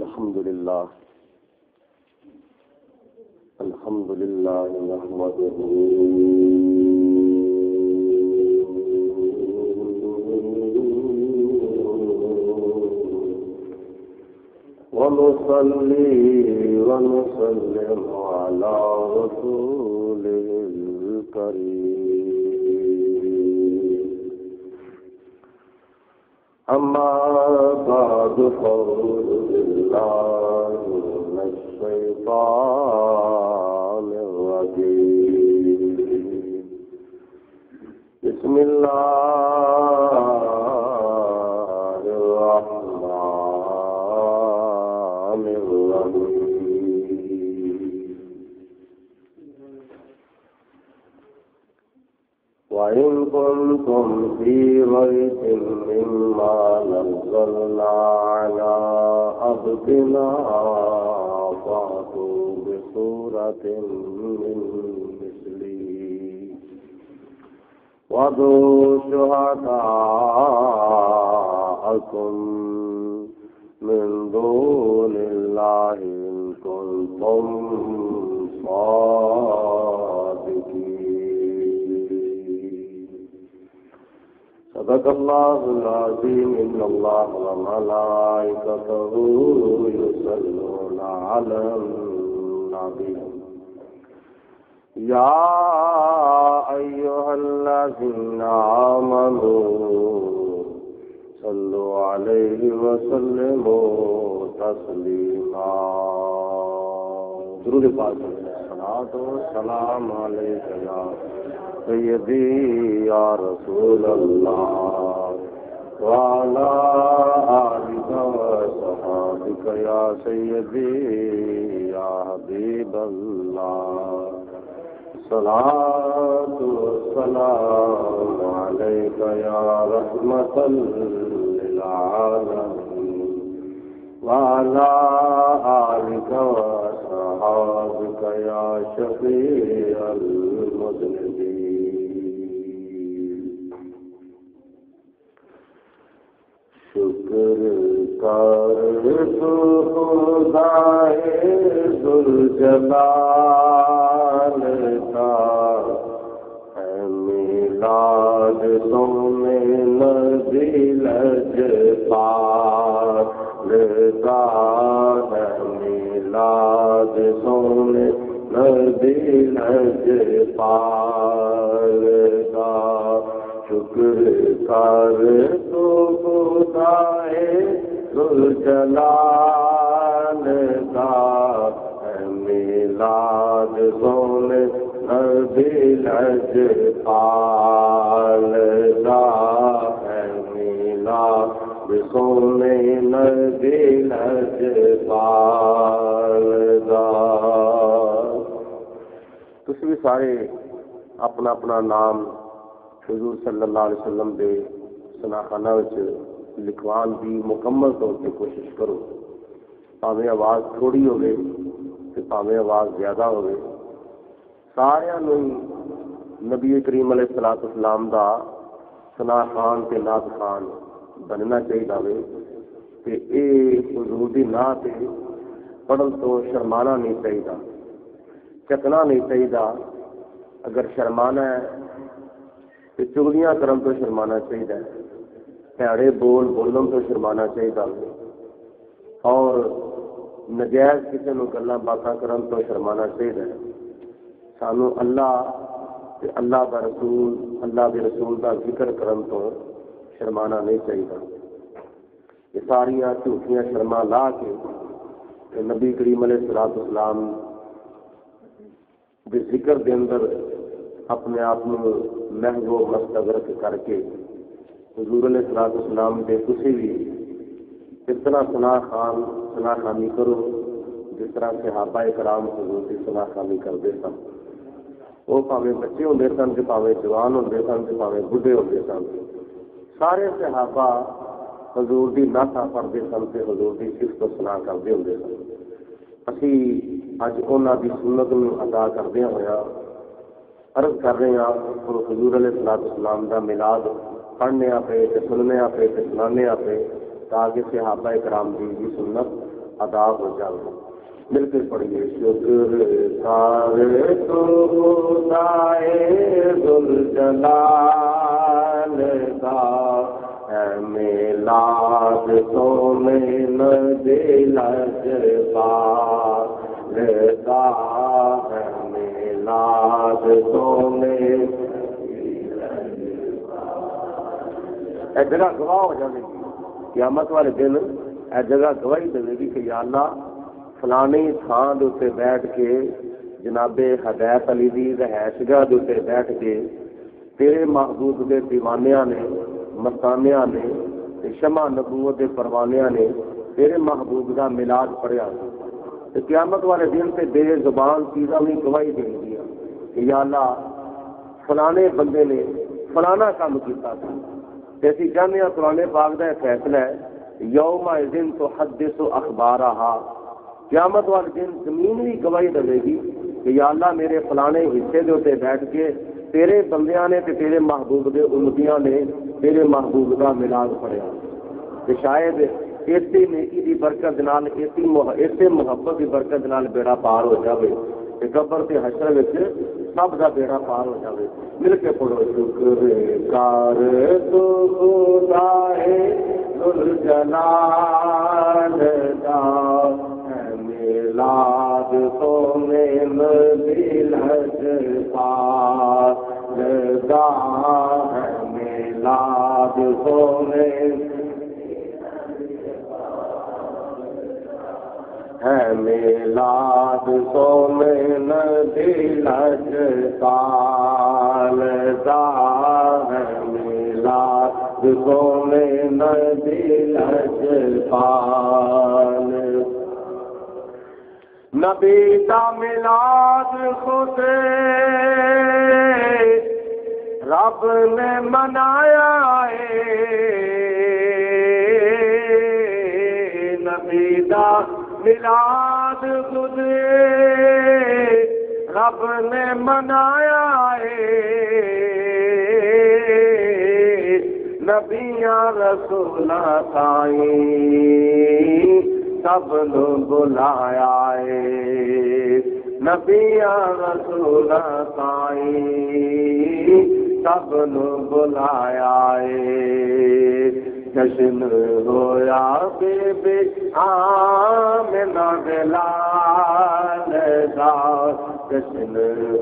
الحمد لله نحمده ونصلي ونسلم على رسوله الكريم أما بعد فأعوذ بالله من الشيطان الرجيم بسم الله الرحمن الرحيم وإن كنتم في ريب مما نزلنا على عبدنا فأتوا بسورة من مثله وادعوا شهداءكم من دون الله إن كنتم صادقين صدق الله العظيم إن الله وملائكته يصلون على النبي يا أيها الذين آمنوا صلوا عليه وسلموا تسليما درود پاک الصلاۃ والسلام علیک یا سیدی یا رسول اللہ وعلی آلک وصحابک یا سیدی یا حبیب اللہ الصلاۃ والسلام علیک یا رحمۃ للعالمین وعلی آلک وصحابک یا شفیع المذنبین شکر کر تو خدائے ذوالجلال کا ہے میلاد تم نبی لجپال کا ہے میلاد تم نبی لجپال کا شکر کر تو خدائے ذوالجلال کا ہے میلاد تم نبی لجپال کا ہے میلاد تم نبی لجپال کا تسی بھی سارے اپنا اپنا نام حضور صلی اللہ علیہ وسلم دے سناخانہ لکھوان دی مکمل طور پہ کوشش کرو پاویں آواز تھوڑی ہوگی تو پاویں آواز زیادہ ہوگی سارے نبی کریم علیہ الصلوۃ والسلام دا سناخان تے نعت خان بننا چاہیے کہ اے حضور دی نعت پڑھن تو شرمانا نہیں چاہیے چکنا نہیں چاہیے اگر شرمانا ہے تو چگلیاں کرن تو شرمانا چاہیے پیڑے بول بولن تو شرمانا چاہیے اور نجائز کسی نو گلاں باتاں کرن تو شرمانا چاہیے سانو اللہ تے اللہ دا رسول اللہ دے رسول دا ذکر کرن تو شرمانا نہیں چاہیے یہ ساریاں جھوٹیاں شرما لا کے نبی کریم علیہ الصلوۃ والسلام دے ذکر دے اندر اپنے آپ محو مستغرق کر کے حضور علیہ الصلوۃ والسلام دے کسی بھی اس طرح ثنا خانی کرو جس طرح صحابہ کرام حضور کی ثنا خانی کرتے سن وہ پاویں بچے ہوندے سن کہ پاویں جوان ہوندے سن کہ پاویں بڈھے ہوندے سن سارے صحابہ حضور دی نعت پڑھتے سن تے حضور دی صفت و ثنا کرتے ہوندے سن اسی اج انہاں دی سنت نو ادا کردے ہویا عرض کر رہے ہیں حضور علیہ السلام کا میلاد پڑھنے پہ سننے پہ سنانے پہ تاکہ صحابہ کرام دی سنت ادا ہو جائے. مل کے پڑھیے. شکر کار تو خدائے ذوالجلال کا ہے میلاد تو میں دل جبار کا ہے میلاد تو میں. اے جگہ گواہ ہو جائے گی قیامت والے دن. اے جگہ گواہی دے گی کہ یا اللہ فلانی تھان دے اتنے بیٹھ کے جناب ہدایت علی دی رہائش گاہ دے اتنے بیٹھ کے تیرے محبوب دے دیوانیاں نے مستانیاں نے شمع نبوت دے پروانیاں نے تیرے محبوب دا میلاد پڑھیا. تے قیامت والے دن تے بے زبان چیزاں بھی گواہی دیں گی کہ یا اللہ فلانے بندے نے فلانا کام کیتا تھا. تے اسی کہنے ہیں قرآن پاک دا فیصلہ ہے یوم الدین تحدث اخبارہا. قیامت والے دن زمین بھی گواہی دے گی کہ یا اللہ میرے فلانے حصے دے اتنے بیٹھ کے تیرے بندیاں نے تے تیرے محبوب دے امتیاں نے تیرے محبوب کا میلاد پڑھیا. تے شاید اسی نیکی دی برکت نال اسی محبت دی برکت نال بیڑا پار ہو جاوے تے قبر تے حشر وچ سب دا بیڑا پار ہو جاوے. مل کے پڑھو. شکر کار تو خدائے ذوالجلال کا میلاد تو میں دل جبار کا ہے میلاد تو میں ہے میلاد تو میں دل جبار کا ہے میلاد تو میں دل جبار. نبی دا میلاد خود رب نے منایا ہے. نبی دا میلاد خود رب نے منایا ہے. نبیاں رسولاں تائیں سب نو بلایا ہے. نبیاں رسولاں تائیں سب نو بلایا ہے. جشن ہویا بے بے آمنہ بلال دا. جشن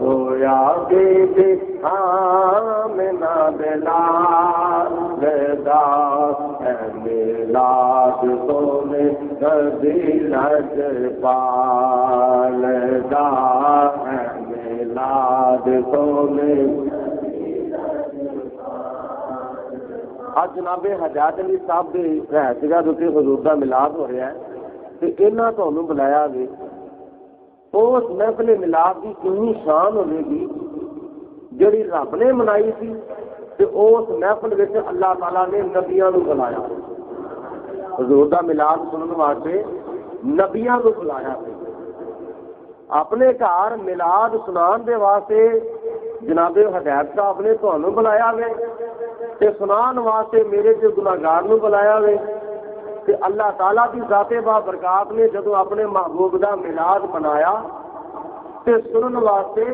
ہویا بے بے آمنہ بلال دا. اے میلاد تو میں دل جبار دا. اے میلاد تو میں. آج جناب حجاج علی صاحب کے رہائش گاہ اتنے حضور کا میلاد ہو رہا ہے. انہاں تمہیں بلایا گے اس محفل میلاد کی کنی شان ہوے گی جڑی رب نے منائی تھی. اس محفل میں اللہ تعالیٰ نے نبیاں کو بلایا. حضور کا میلاد سننے واسطے نبیاں کو بلایا. اپنے گھر میلاد سنان دے واسطے جناب ہدایت صاحب نے تمہیں بلایا گے تے سنان واسطے میرے جو گناہگار نو بلایا گے. تے اللہ تعالیٰ کی ذات با برکات نے جدو اپنے محبوب کا میلاد منایا تے سنن واسطے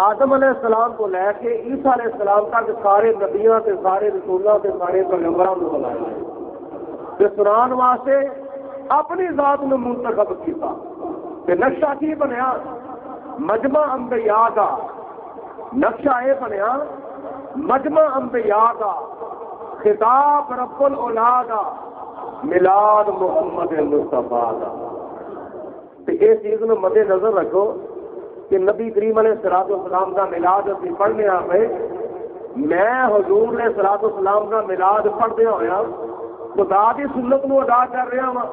آدم علیہ السلام کو لے کے عیسیٰ علیہ السلام تک سارے نبیاں تے سارے رسولاں تے سارے پیغمبراں کو بلایا تے سنان واسطے اپنی ذات نو منتخب کیتا. تے نقشہ کی بنیا مجمع انبیاء کا. نقشہ یہ بنیا مجمع انبیاء کا خطاب رب العلا کا میلاد محمد مصطفیٰ کا. اس چیز کو مد نظر رکھو کہ نبی کریم علیہ السلام کا میلاد ابھی پڑھنے آئے. میں حضور علیہ السلام کا میلاد پڑھتے ہوا خدا کی سنت کو ادا کر رہا ہوں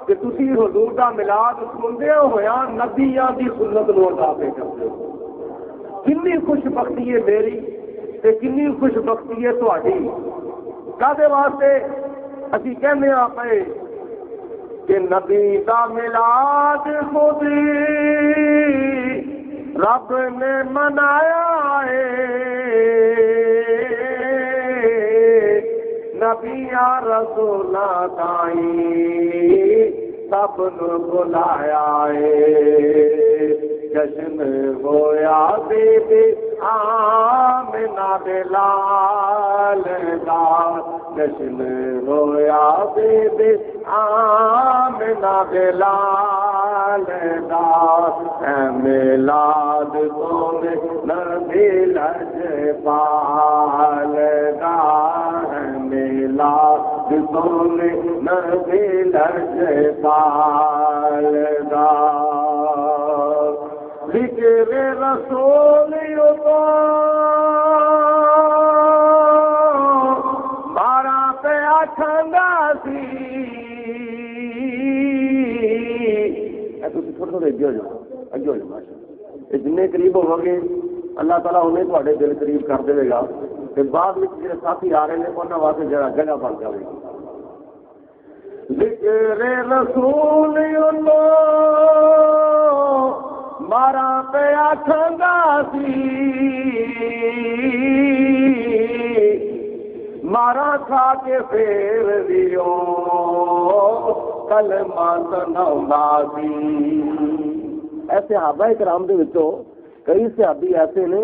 کہ تسی حضور کا میلاد سنتے ہوا نبیاں کی سنت کو ادا پہ کرتے ہو. کنی خوش بختی ہے میری تے کنی خوش بختی ہے تہاڈی. کدے واسطے اسی کہنے پے کہ نبی دا میلاد خود رب نے منایا ہے. نبیاں رسولاں تائیں سب نو بلایا ہے جشن ہویا بی بی آمنہ بلال دا جشن ہویا بی بی آمنہ بلال دا اے میلاد تم نبی لجپال دا اے میلاد تم نبی لجپال دا ذکر رسول کو بارہ پہ آکھندا سی تھوڑے تھوڑے اگے ہو جاؤ اگے ہو جاؤ ماشاء اللہ جن قریب ہو گے اللہ تعالیٰ انہیں تھوڑے دل قریب کر دے گا کہ بعد میں جڑے ساتھی آ رہے ہیں انہوں واسطے جگہ بن جائے گی ذکر رسول مارا پہ آکھندا سی مارا کھا کے پھیر دیو کلمہ سناؤندا سی۔ ایسے صحابہ کرام دے وچوں کئی صحابی ایسے نے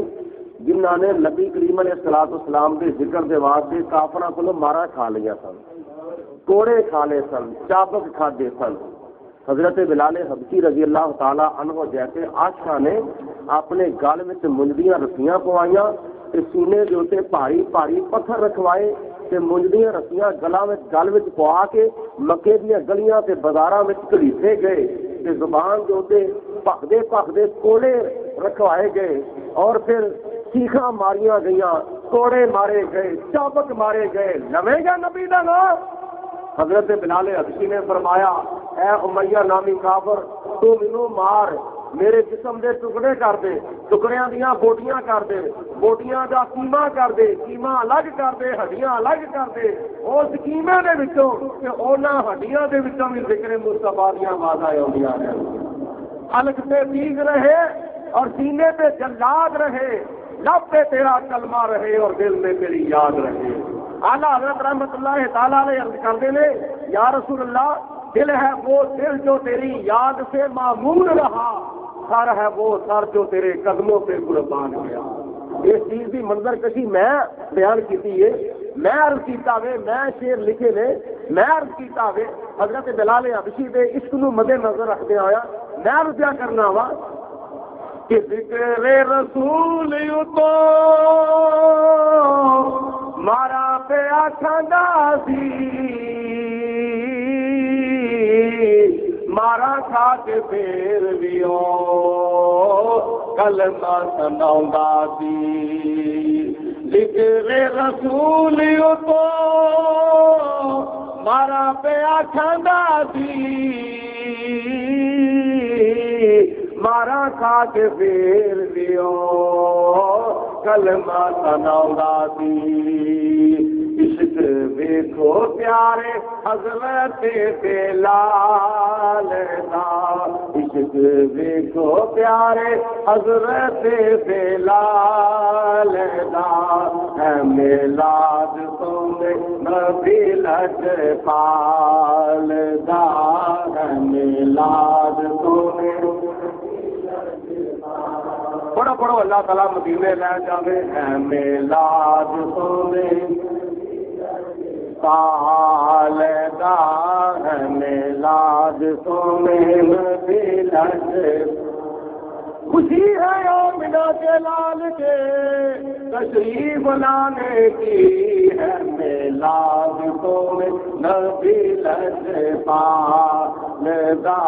جنہاں نے نبی کریم علیہ الصلوۃ والسلام دے ذکر دے واسطے کافراں کولوں مارا کھا لیا سن، کوڑے کھا لے سن، چابک کھادے سن۔ حضرت بلال حبشی رضی اللہ تعالی عنہ جیسے عاشقاں نے اپنے گل وچ منجدیاں رسیاں پوائیاں تے سینے دے اوتے بھاری بھاری پتھر رکھوائے تے منجدیاں رسیاں گل وچ پوا کے مکے دیاں گلیاں تے بازاراں وچ گھلیتے گئے تے زبان دے اوتے پھکدے کوڑے رکھوائے گئے اور پھر چیخاں ماریاں گئیاں، کوڑے مارے گئے، چابک مارے گئے۔ لوے گا نبی دا نام؟ حضرت بلال حبشی نے فرمایا اے امیہ نامی کافر تو مینوں مار، میرے جسم دے ٹکڑے کر دے، ٹکڑیاں دیاں بوٹیاں کر دے، بوٹیاں دا کیما کر دے، کیما الگ کر دے، ہڈیاں الگ کر دے۔ اس کیمے دے وچوں تے انہاں ہڈیاں دے وچوں بھی ذکر مصطفیٰ دیاں آوازاں آؤندیاں ہیں۔ حلق پہ تیغ رہے اور سینے پہ جلاد رہے، لب پہ تیرا کلمہ رہے اور دل میں تیری یاد رہے۔ اعلیٰ حضرت رحمت اللہ تعالیٰ علیہ عرض کرتے ہیں یا رسول اللہ دل ہے وہ دل جو تیری یاد سے معمور رہا، سر ہے وہ سر جو تیرے قدموں پہ قربان گیا۔ اس چیز کی منظر کشی میں بیان کی ہے، میں عرض کیتا وے، میں شعر لکھے نے، میں عرض کیتا وے حضرت بلال حبشی دے عشق نو مد نظر رکھتے آیا میں عرض کیا کرنا وا کہ ذکر رسول تو مارا پہ آکھندا سی مارا کھا کے پھر ویو کلمہ سناؤندا سی۔ ذکر رسول تو مارا پہ آکھندا سی مارا کھا کے پھر دیو کلمہ سناؤندا سی۔ عشق ویکھو پیارے حضرت بلال دا، عشق ویکھو پیارے حضرت بلال دا، اے میلاد تم نبی لجپال دا، اے میلاد تم پڑھو پڑھو اللہ تعالیٰ مدینے لے جاوے اے میلاد تمہیں سال دا، اے میلاد تمہیں ملت خوشی ہے آمنہ کے لال کے تشریف لانے کی، ہے میلاد تمہیں نبی لجپال دا،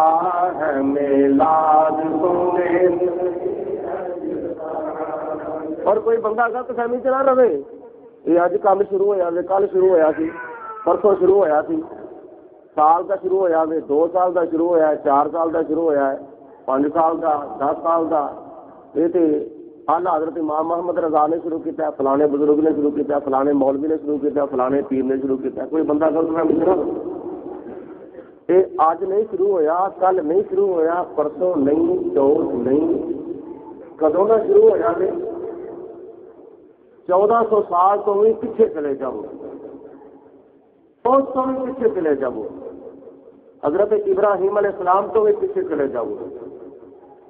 ہے میلاد تمہیں۔ اور کوئی بندہ غلط فہمی چ نہ رہے، یہ اج کام شروع ہوا، کل شروع ہوا سی، پرسوں شروع ہوا سی، سال کا شروع ہوا، 2 سال کا شروع ہوا، 4 سال کا شروع ہوا، 5 سال کا، 10 سال کا۔ یہ تو اعلیٰ حضرت امام محمد رضا نے شروع کیا، فلانے بزرگ نے شروع کیا، فلانے مولوی نے شروع کیا، فلانے پیر نے شروع کیا۔ کوئی بندہ غلط فہمی چ نہ رہے، یہ اج نہیں شروع ہوا، کل نہیں شروع ہوا، پرسوں نہیں، چوتھ نہیں، کدوں نہ شروع ہوا؟ 1400 سال تو بھی پیچھے چلے جاؤ، 500 بھی پیچھے چلے جاؤ۔ حضرت ابراہیم علیہ السلام تو بھی پیچھے چلے جاؤ گے،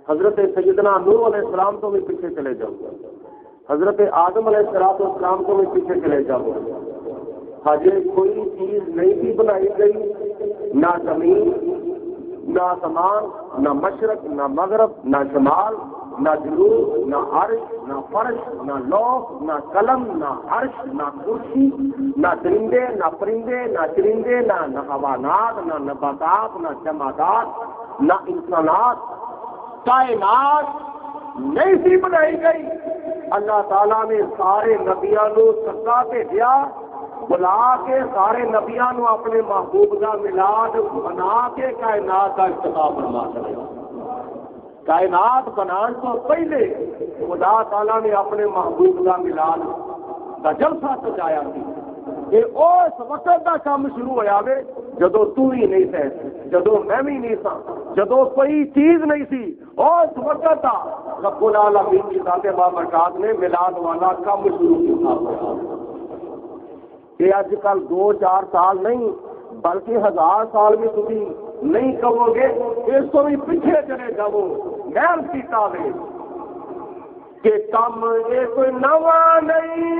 حضرت سیدنا نوح علیہ السلام تو بھی پیچھے چلے جاؤ گے، حضرت آدم علیہ السلام تو بھی پیچھے چلے جاؤ گے۔ حاجی کوئی چیز نہیں تھی بنائی گئی، نہ زمین، نہ آسمان، نہ مشرق، نہ مغرب، نہ شمال، نہ جنوب، نہ عرش، نہ فرش، نہ لوح، نہ قلم، نہ عرش، نہ کرسی، نہ درندے، نہ پرندے، نہ چرندے، نہ حیوانات، نہ نباتات، نہ جمادات، نہ انسانات، کائنات نہیں سی بنائی گئی۔ اللہ تعالیٰ نے سارے نبیاں نو سدا بھیجا، بلا کے سارے نبیاں نو اپنے محبوب کا میلاد بنا کے کائنات کا افتتاح فرما کرے۔ کائنات بنان تو پہلے خدا تعالیٰ نے اپنے محبوب کا میلاد کا جلسہ سجایا سی۔ یہ اس وقت کا کام شروع ہوا وے جدو تو ہی نہیں تھے، جدو میں بھی نہیں سا، جدو کوئی چیز نہیں سی، اس وقت کا رب العالمین کی ذات بابرکات نے میلاد والا کام شروع کیا ہوا۔ یہ اج کل 2-4 سال نہیں بلکہ 1000 سال بھی تھی نہیں کہو گے، اس کو بھی پیچھے چلے جاؤ۔ محل کیتا وے کہ کم یہ کوئی نواں نہیں،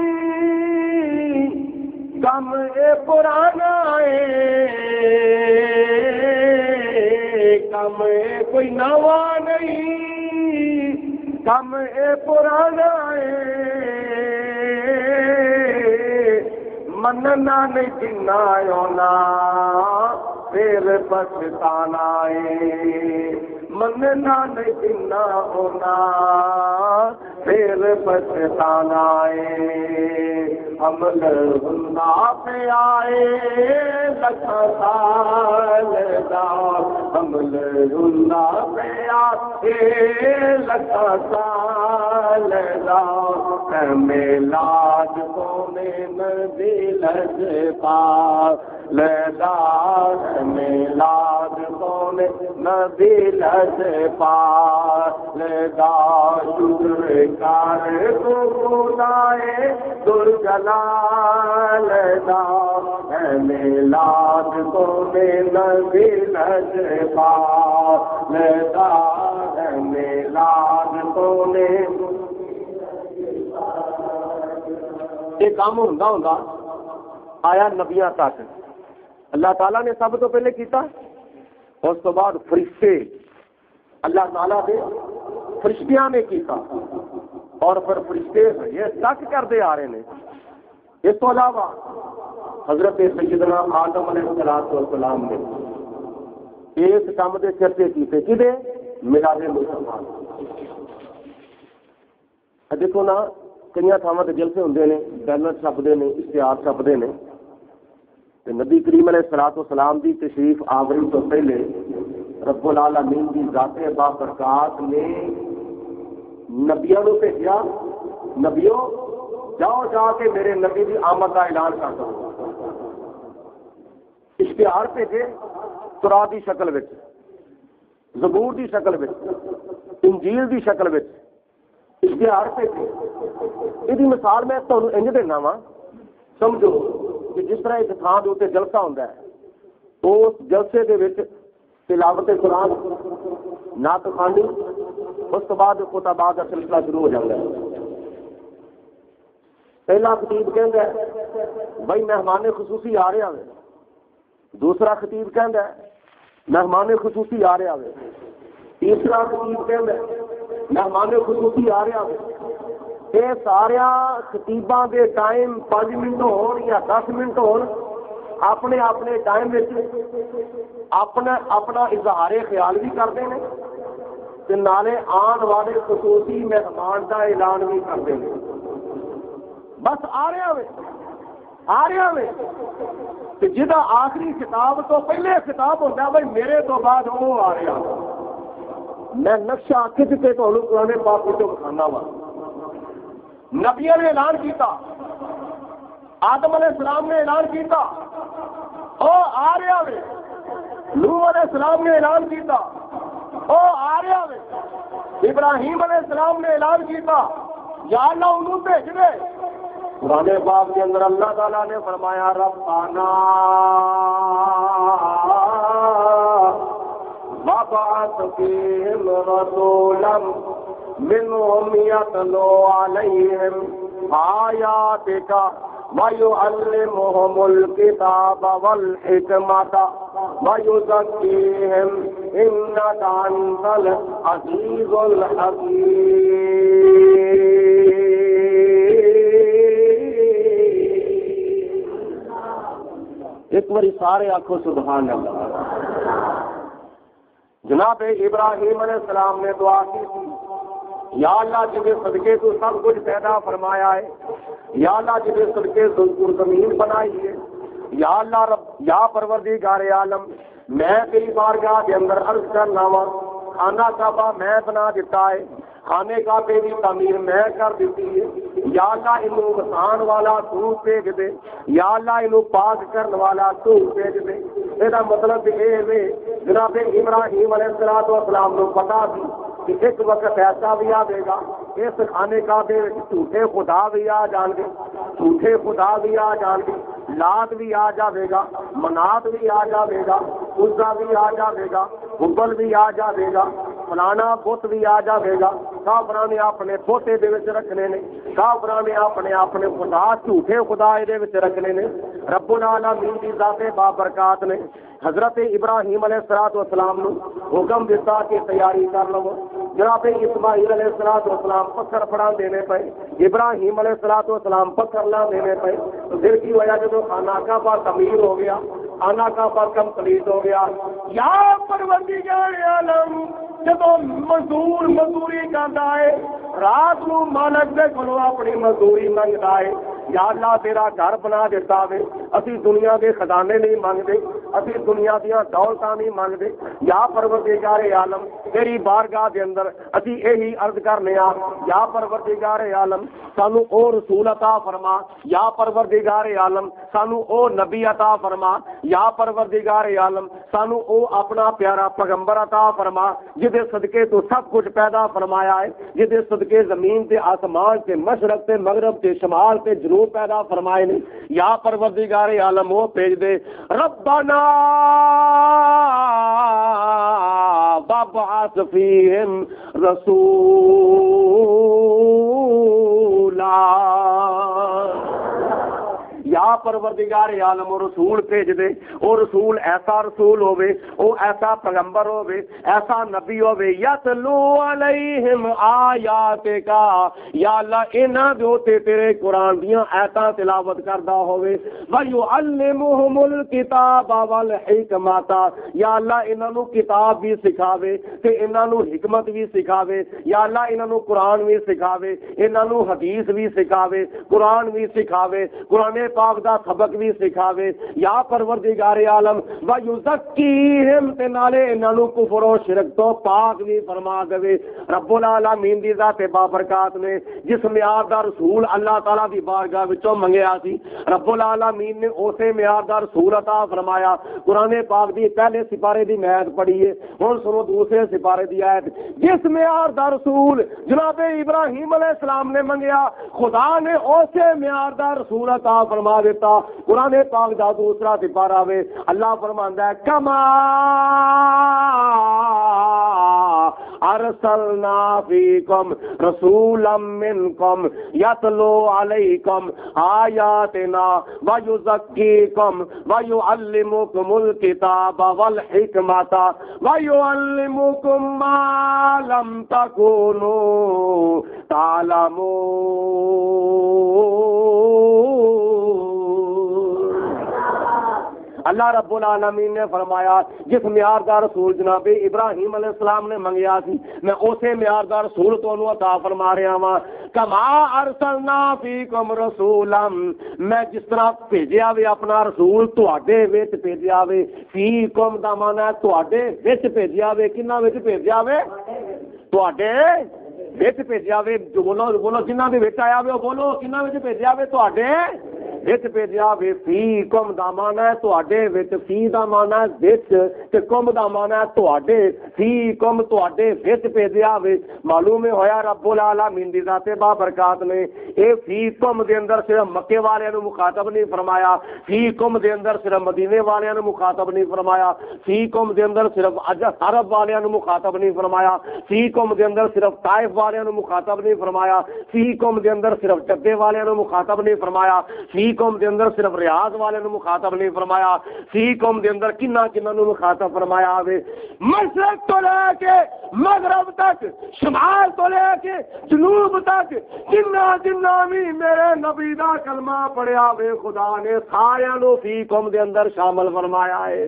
کم اے پرانا ہے، کم اے کوئی نواں نہیں، کم اے پرانا ہے، مننا نہیں جنا ہونا پھر پچھتانا ہے، مننا نہیں جنا ہونا پھر پچھتانا ہے۔ حمل ہندا پہ آئے لکھاں سال دا، حمل ہندا پہ آئے لکھاں سال دا، میلاد کو میں نبی لج پا لدا، میلاد کو میں نبی لج پا لدا، شکر کار تو خدائے در جلال دا، میلاد کو میں نبی لج پا لدا، میلاد کو میں یہ کام ہوندا ہوندا آیا نبیاں تک۔ اللہ تعالیٰ نے سب تو پہلے کیتا، اس تو بعد فرشتے اللہ تعالیٰ نے فرشتیاں نے کیتا، اور پھر فرشتے یہ تک کرتے آ رہے ہیں۔ اس تو علاوہ حضرت سیدنا آدم علیہ السلام نے اس کام کے چرچے کیتے کدے میلاد مسلمان۔ دیکھو نا کئی تھاواں تے جلسے ہوندے نے، بینر چھپدے نے، اشتہار چھپدے نے، تے نبی کریم علیہ السلام دی تشریف آوری تو پہلے رب العالمین کی ذات بابرکات نے نبیوں کو بھیجا، نبیوں جاؤ جا کے میرے نبی کی آمد کا اعلان کر دو۔ اشتہار بھیجے تورات دی شکل وچ، زبور دی شکل وچ، انجیل دی شکل وچ اشتہار بھیجے۔ یہ مثال میں تمہیں انج دینا وا، سمجھو کہ جس طرح ایک تھان کے اتنے جلسہ ہوتا ہے، اس جلسے کے وچ تلاوت قرآن، نعت خوانی، اس کے بعد خطبات کا سلسلہ شروع ہو جاتا ہے۔ پہلا خطیب کہندا ہے بھائی مہمان خصوصی آ رہا ہے، دوسرا خطیب کہندا ہے مہمان خصوصی آ رہا ہے، تیسرا خطیب کہندا ہے مہمان خصوصی آ رہا ہے۔ یہ سارے خطیباں دے ٹائم 5 منٹ ہون یا 10 منٹ ہون، اپنے اپنے ٹائم اپنا اظہار خیال بھی کرتے ہیں، نالے آن والے خصوصی مہمان کا اعلان بھی کرتے ہیں۔ بس آ رہا ہے کہ جہاں آخری خطاب تو پہلے خطاب ہوتا ہے بھائی میرے تو بعد وہ آ رہا۔ میں نقشہ کھچ کے تو قرآن پاک کو بکھانا وا۔ نبیوں نے اعلان کیتا، آدم علیہ السلام نے اعلان کیتا او آ رہا ہے، نوح علیہ السلام نے اعلان کیتا او آ رہا ہے، ابراہیم علیہ السلام نے اعلان کیتا یا اللہ انہوں بھیج دے۔ قرآن پاک کے اندر اللہ تعالیٰ نے فرمایا ربنا وابعث فيهم رسولا منهم يتلو عليهم آياتك ويعلمهم الكتاب والحكمة ويزكيهم إنك أنت العزيز الحكيم۔ ایک بار سارے آنکھوں سبحان اللہ۔ جناب ابراہیم علیہ السلام نے دعا کی تھی، یا اللہ جس صدقے تو سب کچھ پیدا فرمایا ہے، یا اللہ جس صدقے تو زمین بنائی ہے، یا اللہ رب یا پروردگار عالم میں تیری بارگاہ کے اندر عرض کرنا وا، خانہ کعبہ میں بنا دیتا ہے، خانے کعبے کی تعمیر میں کر دیتی ہے، یا اللہ انہوں وسان والا تو بھیج دے، یا اللہ انہوں پاک کرنے والا تو بھیج دے۔ یہ مطلب یہ ہے جناب ابراہیم علیہ السلام کو پتا تھی کہ ایک وقت ایسا بھی آئے گا اس خانے کعبے جھوٹے خدا بھی آ جان گے، جھوٹے خدا بھی آ جان گے، لات بھی آ جائے گا، منات بھی آ جائے گا، عزا بھی آ جائے گا، حبل بھی آ جائے گا، فلانا بت بھی آ جائے گا۔ کافراں نے اپنے پوتے دے وچ رکھنے نے، کافراں نے اپنے خدا جھوٹے خدا دے وچ رکھنے نے۔ رب العالمین دی ذات بابرکات نے حضرت ابراہیم علیہ السلام نو حکم دیتا کہ تیاری کر لو۔ جناب اسماعیل علیہ السلام پتھر پڑا دینے پے، ابراہیم علیہ السلام پتھر لا دینے پے، تو پھر کی وجہ جب خانہ کعبہ تعمیر ہو گیا، خانہ کعبہ کمپلیٹ ہو گیا، یا پروردگار عالم جب مزدوری کرتا ہے، رات نو مالک دے کولوں اپنی مزدوری منگتا ہے، یا اللہ تیرا گھر بنا دیتا وے، اسی دنیا کے خزانے نہیں مانگتے، اسی دنیا دیا دولتاں نہیں مانگتے، یا پروردگار عالم تیری بارگاہ دے اندر اسی یہی عرض کرنے آ، یا پروردگار عالم سانو او رسول عطا فرما، یا پروردگار عالم سانو او نبی عطا فرما، یا پروردگار عالم سانو او اپنا پیارا پیغمبر عطا فرما جدے صدقے تو سب کچھ پیدا فرمایا ہے، جدے صدقے زمین تے آسمان تے مشرق تے مغرب تے شمال تے جنوب پیدا فرمائے نے، یا پروردگار عالم وہ بھیج دے۔ ربنا وابعث فیہم رسولا، یا پروردگار عالم وہ رسول بھیج دے، وہ رسول ایسا رسول ہوے، وہ ایسا پیغمبر ہوے، ایسا نبی ہوے، یتلو علیہم آیاتک، یا اللہ انہاں دے تے تیرے قرآن دیاں آیاتاں تلاوت کردا ہوے، ویعلمہم الکتاب والحکمت، یا اللہ انہاں نو کتاب بھی سکھاوے تے انہاں نو حکمت بھی سکھاوے، یا اللہ انہاں نو قرآن بھی سکھاوے، انہاں نو حدیث بھی سکھاوے، قرآن بھی سکھاوے، قرآن پاک دا سبق بھی سکھاوے، یا پروردگار عالم ویزکیہم تے نالے انہاں نو کفر و شرک تو پاک بھی فرما دے۔ رب العالمین دی ذات بابرکات نے جس معیار دا رسول اللہ تعالی دی بارگاہ وچوں منگیا سی، رب العالمین نے اسی معیار دا رسول عطا فرمایا۔ قرآن پاک دی پہلے سپارے دی آیت پڑھیے، ہن سنو دوسرے سپارے دی آیت۔ جس معیار دا رسول جناب ابراہیم علیہ السلام نے منگیا، خدا نے اسی معیار دا رسول عطا فرما دیتا۔ قرآن پاک دا دوسرا سپارہ وے، اللہ فرماندا ہے کما ارسلنا فیکم رسولا منکم یتلو علیکم آیاتنا ویزکیکم ویعلمکم الکتاب والحکمت ویعلمکم ما لم تکونوا تعلمون۔ اللہ رب العالمین نے فرمایا جس معیار دا رسول جناب ابراہیم علیہ السلام نے منگیا سی، میں اسی معیار دا رسول تانوں عطا فرما رہا ہاں۔ کما ارسلنا فیکم رسولا، میں جس طرح بھیجیا وے اپنا رسول تواڈے وچ بھیجیا وے، فیکم دا معنی ہے تواڈے وچ بھیجیا وے، کنا وچ بھیجیا وے؟ تواڈے وچ بھیجیا وے۔ جو بولو جنہاں دے وچ آیا وے بولو، کنا وچ بھیجیا وے؟ تواڈے وچ بھیجیا وے فیکم دا معنی ہے تواڈے وچ فی دا معنی ہے وچ تے کم دا معنی ہے تواڈے فیکم تواڈے وچ بھیجیا وے معلوم ہویا رب العالمین دی ذات بابرکات نے اے فیکم دے اندر صرف مکے والےاں نو مخاطب نہیں فرمایا فیکم دے اندر صرف مدینے والےاں نو مخاطب نہیں فرمایا فیکم دے اندر صرف عرب والےاں نو مخاطب نہیں فرمایا فیکم دے اندر صرف طائف والےاں نو مخاطب نہیں فرمایا فیکم دے اندر صرف جدے والےاں نو مخاطب نہیں فرمایا فیکم دے اندر صرف ریاض والےاں نو مخاطب نہیں فرمایا فیکم دے اندر کنا نو مخاطب فرمایا ہوئے مشرق تو لے کے مغرب تک شمال تو لے کے جنوب تک جنہ بھی میرے نبی دا کلمہ پڑھیا ہوئے خدا نے سارے نو فیکم دے اندر شامل فرمایا ہے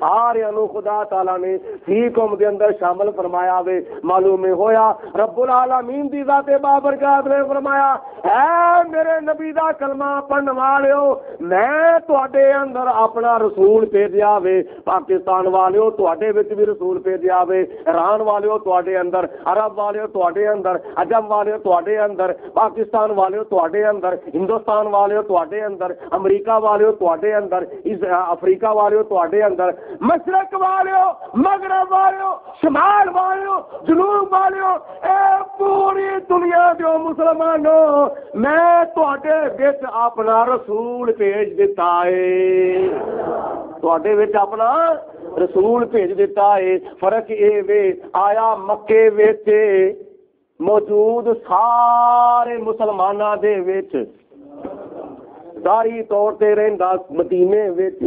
سارے نو خدا تعالی نے فیکم دے اندر شامل فرمایا وے معلوم ہویا رب العالمین دی ذات بابرکات نے فرمایا اے میرے نبی دا کلمہ پڑھن والےو میں تواڈے اندر اپنا رسول بھیجیا وے پاکستان والےو تواڈے وچ بھی رسول بھیجیا وے ایران والےو تواڈے اندر عرب والےو تواڈے اندر عجم والےو تواڈے اندر پاکستان والےو تواڈے اندر ہندوستان والےو تواڈے اندر امریکہ والےو تواڈے اندر افریقہ والےو تواڈے اندر مشرق والےو مغرب والےو شمال والےو جنوب والےو اے پوری دنیا دیو مسلمانوں میں تواڈے وچ اپنا رسول بھیج دیتا ہے تواڈے وچ اپنا رسول بھیج دیتا ہے فرق اے وے آیا مکے وچ موجود سارے مسلماناں دے وچ داری طور تے رہندا مدینے وچ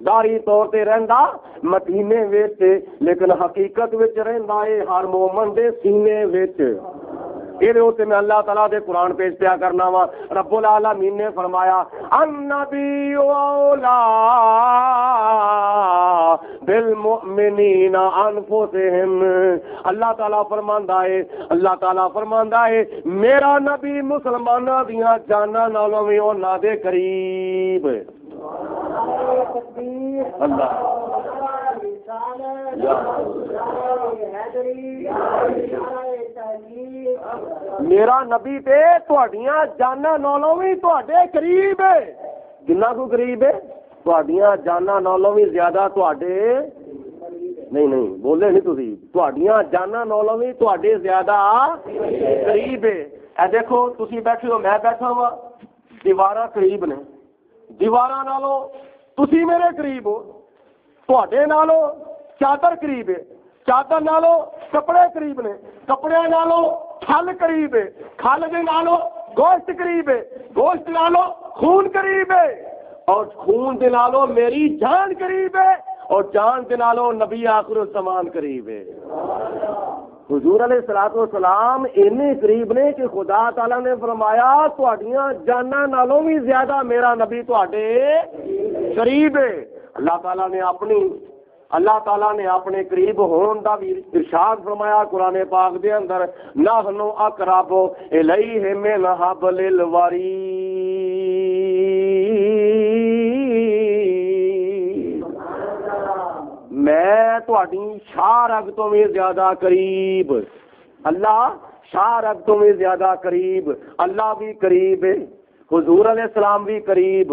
داری طور تے رہندا مدینے وچ لیکن حقیقت وچ رہندا ہے ہر مومن دے سینے وچ یہ میں اللہ تعالیٰ دے قرآن پیش پیا کرنا وا رب العالمین نے فرمایا النبی اولا بالمؤمنین انفسہم اللہ تعالیٰ فرماندا ہے میرا نبی مسلماناں دیاں جاناں نالوں وی انہاں دے قریب اللہ میرا نبی تے تہاڈیاں جاناں نالوں وی تہاڈے قریب ہے کنا کو قریب ہے تہاڈیاں جاناں نالوں وی زیادہ تہاڈے نہیں بولے نہیں تسی تہاڈیاں جاناں نالوں وی تہاڈے زیادہ قریب ہے اے دیکھو تسی بیٹھے ہو میں بیٹھا ہوا دیواراں قریب نے دیواراں نالوں تسی میرے قریب ہو تہاڈے نالوں چادر قریب ہے چادر نالوں کپڑے قریب نے کپڑے نالوں کھل قریب ہے کھل دے نالوں گوشت قریب ہے گوشت نالوں خون قریب ہے اور خون دے نالوں میری جان قریب ہے اور جان دے نالوں نبی آخر الزمان قریب ہے حضور علیہ الصلوۃ والسلام اتنے قریب نے کہ خدا تعالیٰ نے فرمایا تہاڈیاں جاناں نالوں بھی زیادہ میرا نبی تہاڈے قریب ہے اللہ تعالیٰ نے اپنے قریب ہون دا بھی ارشاد فرمایا قرآن پاک دے اندر نحن اقرب الیہ من حبل الورید میں تہاڈی شاہ رگ تو بھی زیادہ قریب اللہ شاہ رگ تو بھی زیادہ قریب اللہ بھی قریب ہے حضور علیہ السلام بھی قریب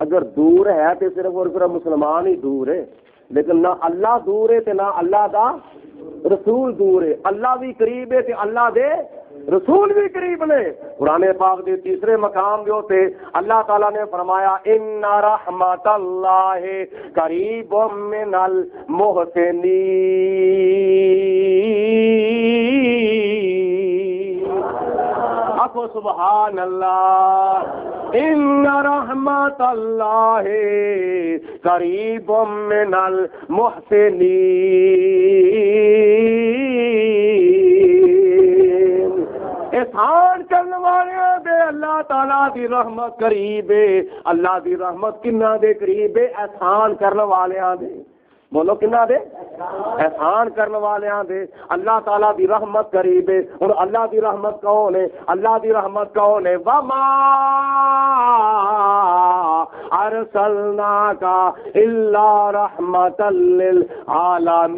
اگر دور ہے تو صرف اور صرف مسلمان ہی دور ہے لیکن نہ اللہ دور ہے نہ اللہ دا رسول دور ہے اللہ بھی قریب ہے اللہ دے رسول بھی قریب نے قرآن پاک دے تیسرے مقام جو تے اللہ تعالیٰ نے فرمایا ان رحمت اللہ قریب من المحسنین آخو سبحان اللہ ان رحمت اللہ قریب من المحسنین احسان کرنے والے دے اللہ تعالیٰ دی رحمت قریب ہے اللہ دی رحمت کنہ دے قریب ہے احسان کرنے والے دے بولو کنہ دے احسان کرنے والے دے اللہ تعالیٰ دی رحمت قریب ہے اور اللہ دی رحمت کون ہے اللہ دی رحمت کون ہے وما ارسلناک الا رحمت للعالمین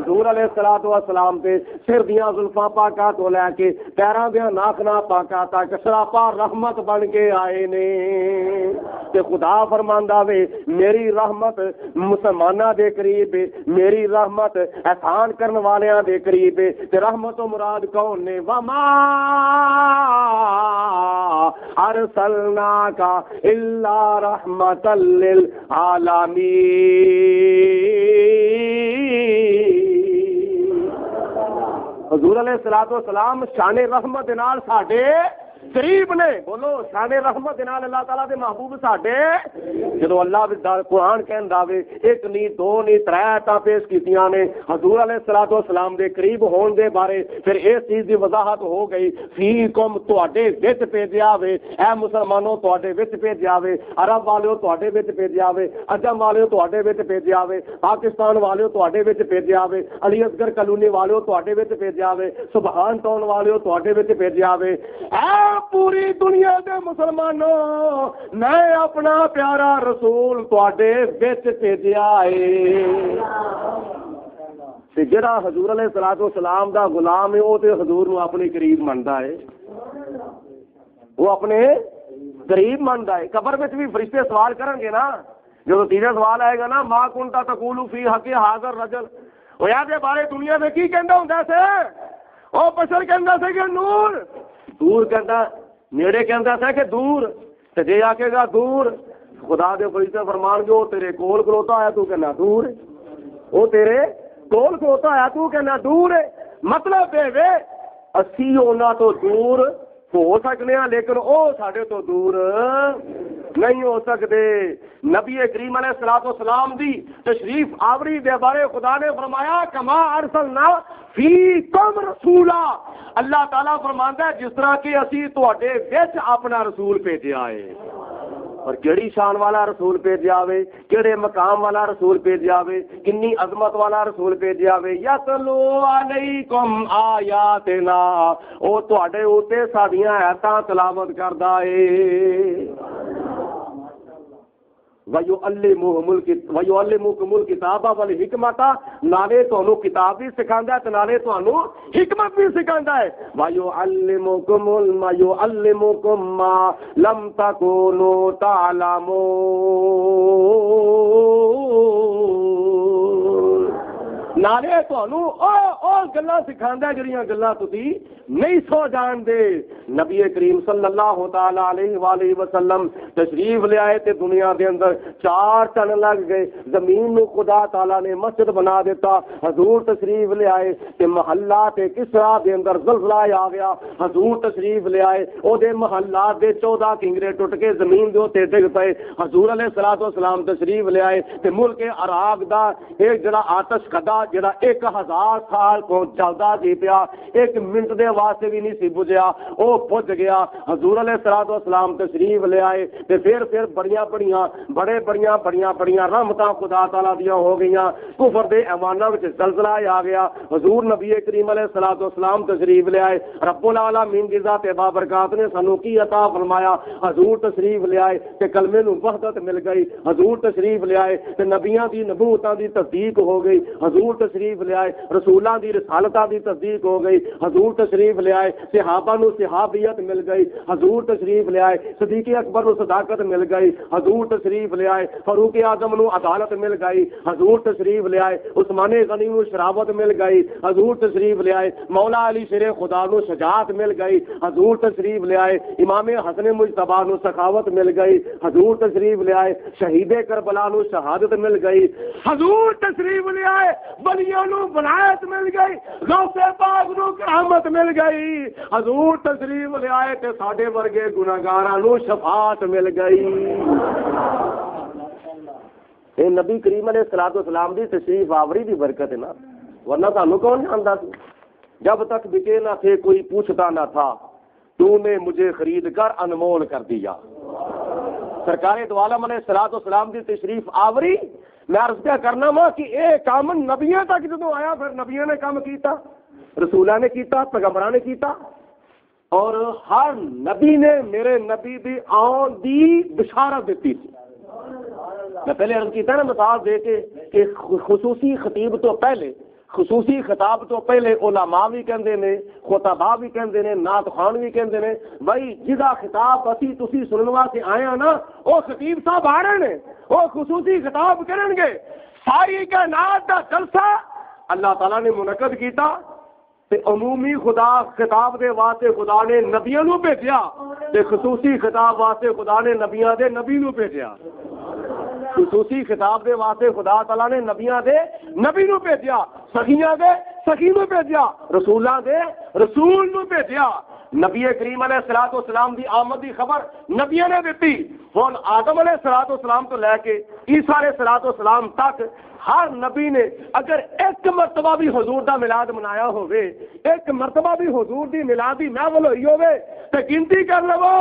حضور علیہ الصلوۃ والسلام تے سر دیاں زلفاں پاکاں تو لے کے پیراں دیاں ناخنا پاکاں تک سراپا رحمت بن کے آئے نے تے خدا فرماندا وے میری رحمت مسلماناں دے قریب ہے، میری رحمت احسان کرن والیاں دے قریب ہے تے رحمت و مراد کون نے وما ارسلناک الا رحمتا للعالمین۔ حضور علیہ الصلوۃ والسلام شان رحمت نال ساڈے قریب نے، بولو شان رحمت نال اللہ تعالیٰ دے محبوب ساڈے جدو اللہ دا قرآن کہندا وے ایک نہیں دو نہیں ترے آیتاں پیش کیتیاں نے حضور علیہ الصلوۃ والسلام دے قریب ہون دے بارے، پھر اس چیز دی وضاحت ہو گئی فیکم تواڈے وچ بھیجیا وے، اے مسلمانوں تواڈے وچ بھیجیا وے، عرب والےو تواڈے وچ بھیجیا وے، عجم والےو تواڈے وچ بھیجیا وے، پاکستان والےو تواڈے وچ بھیجیا وے، علی اصغر کالونی والےو تواڈے وچ بھیجیا وے، سبحان ٹاؤن والےو تواڈے وچ بھیجیا وے۔ اے پوری دنیا دے مسلمانوں میں اپنا پیارا رسول تواڈے وچ بھیجیا ہے تے جڑا حضور علیہ الصلوۃ والسلام دا غلام ہے وہ تے حضور نو اپنے قریب مندا ہے، وہ اپنے قریب مندا ہے۔ قبر وچ بھی فرشتے سوال کرن گے نا، جدو تیجا سوال آئے گا نا ما کنت تقول فی حق ھذا الرجل، او یاد دے بارے دنیا میں کی کہندا ہوندا سے، او بشر کہندا سے کہ نور، دور کہندا نیڑے کہندا سا کہ دور، تے جے آکے گا دور خدا دے فرشتے فرمان گے او تیرے کول کھلوتا آیا تو کہنا دور ہے، او تیرے کول کھلوتا آیا تو کہنا دور ہے۔ مطلب اے وے اسی انہاں تو دور ہو سکنے ہاں لیکن او ساڈے تو دور نہیں ہو سکتے۔ نبی کریم علیہ الصلوۃ والسلام دی تشریف آوری دے بارے خدا نے فرمایا کما ارسلنا فیکم رسولا، اللہ تعالیٰ فرماندا ہے جس طرح کہ اسی تواڈے وچ اپنا رسول بھیجیا ہے، اور کیڑی شان والا رسول بھیجیا وے، کیڑے مقام والا رسول بھیجیا وے، کنی عظمت والا رسول بھیجیا وے، یتلو علیکم آیاتنا، او تواڈے اوتے ساڈیاں آیاتاں تلاوت کردا ہے، وَيُعَلِّمُكُمُ الْكِتَابَ وَالْحِکْمَةَ، نالے تانوں کتاب بھی سکھاندا ہے تے نالے تانوں حکمت بھی سکھاندا ہے، وَيُعَلِّمُكُم مَّا لَمْ تَكُونُوا تَعْلَمُونَ، نالے تانوں او گلاں سکھاندا ہے جڑیاں گلاں تسی نہیں سو جان دے۔ نبی کریم صلی اللہ تعالی علیہ وآلہ وسلم تشریف لے آئے تے دنیا دے اندر 4 ٹن لگ گئے، زمین نو خدا تعالی نے مسجد بنا دیتا، حضور تشریف لے آئے تے محلات کسرا دے اندر زلزلہ آ گیا، حضور تشریف لے آئے او دے محلات دے 14 کنگرے ٹوٹ کے زمین دے اوتے ڈگ پئے، حضور علیہ الصلوۃ والسلام تشریف لے آئے تے ملک عراق دا ایک جڑا آتش کدا جڑا 1000 سال کو چلدا سی پیا، 1 منٹ دے واسطے بھی نہیں سی بجھیا، او بجھ گیا۔ حضور علیہ الصلوۃ والسلام تشریف لے آئے تے پھر بڑیاں رحمتاں خدا تعالی دیاں ہو گئیاں، کفر دے ایواناں وچ زلزلہ آ گیا، حضور نبی کریم علیہ الصلوۃ والسلام تشریف لے آئے، رب العالمین دی ذات بابرکات نے سانو کی عطا فرمایا، حضور تشریف لے آئے تے کلمے نو وحدت مل گئی، حضور تشریف لے آئے تے نبیاں دی نبوتاں دی تصدیق ہو گئی، حضور تشریف لے آئے رسولاں دی رسالتاں دی تصدیق ہو گئی، حضور تشریف لے آئے صحابہ نو صحابیت مل گئی، حضور تشریف لے آئے صدیق اکبر نو صداقت مل گئی، حضور تشریف لے آئے فاروق اعظم نو عدالت مل گئی، حضور تشریف لے آئے عثمان غنی نو شرافت مل گئی، حضور تشریف لے آئے مولا علی شیر خدا نو شجاعت مل گئی، حضور تشریف لے آئے امام حسن مجتبی نو سخاوت مل گئی، حضور تشریف لے آئے شہید کربلا نو شہادت مل گئی، حضور تشریف لے آئے ولیاں نو ولایت مل گئی، غوث پاک نو کرامت مل گئی، حضور تشریف لے آئے تے ساڈے ورگے گناہگاراں نو شفاعت مل گئی۔ اے نبی کریم علیہ الصلوۃ والسلام دی تشریف آوری دی برکت ہے نا، ورنہ تانوں کون جاندا سی؟ جب تک بکے نہ تھے کوئی پوچھتا نہ تھا، تو نے مجھے خرید کر انمول کر دیا۔ سرکار دو عالم علیہ الصلوۃ والسلام دی تشریف آوری میں عرض کیا کرنا وا کہ اے کام نبیوں تک جدوں آیا پھر نبیوں نے کام کیتا، رسولاں نے کیتا، پیغمبراں نے کیتا، اور ہر نبی نے میرے نبی دی آن دی بشارت دیتی تھی۔ میں پہلے عرض کیتا نا مثال دے کے کہ خصوصی خطیب تو پہلے خصوصی خطاب تو پہلے علماء بھی کہندے نے، خطباء بھی کہندے نے، نعت خوان بھی کہندے نے، بھائی جہاں خطاب اسی تسی سنن واسطے آئے ہیں نا، وہ خطیب صاحب آ رہے ہیں، وہ خصوصی خطاب کرن گے۔ ساری کائنات دا جلسہ اللہ تعالیٰ نے منعقد کیتا تے عمومی خطاب دے واسطے خدا نے نبیوں نو بھیجیا تے خصوصی خطاب واسطے خدا نے نبیاں دے نبی نو بھیجیا۔ خصوصی خطاب دے واسطے خدا تعالیٰ نے نبیاں دے نبی نو بھیجیا، سخیاں دے سخی نو بھیجیا، رسولاں دے رسول نو بھیجیا۔ نبی کریم علیہ الصلوۃ والسلام دی آمد دی خبر نبیوں نے دیتی۔ ہن آدم علیہ الصلوۃ والسلام تو لے کے عیسیٰ علیہ الصلوۃ والسلام تک ہر نبی نے اگر ایک مرتبہ بھی حضور دا میلاد منایا ہوئے، ایک مرتبہ بھی حضور دی میلاد دی محفل ہوئی ہوئے تے گنتی کر لو،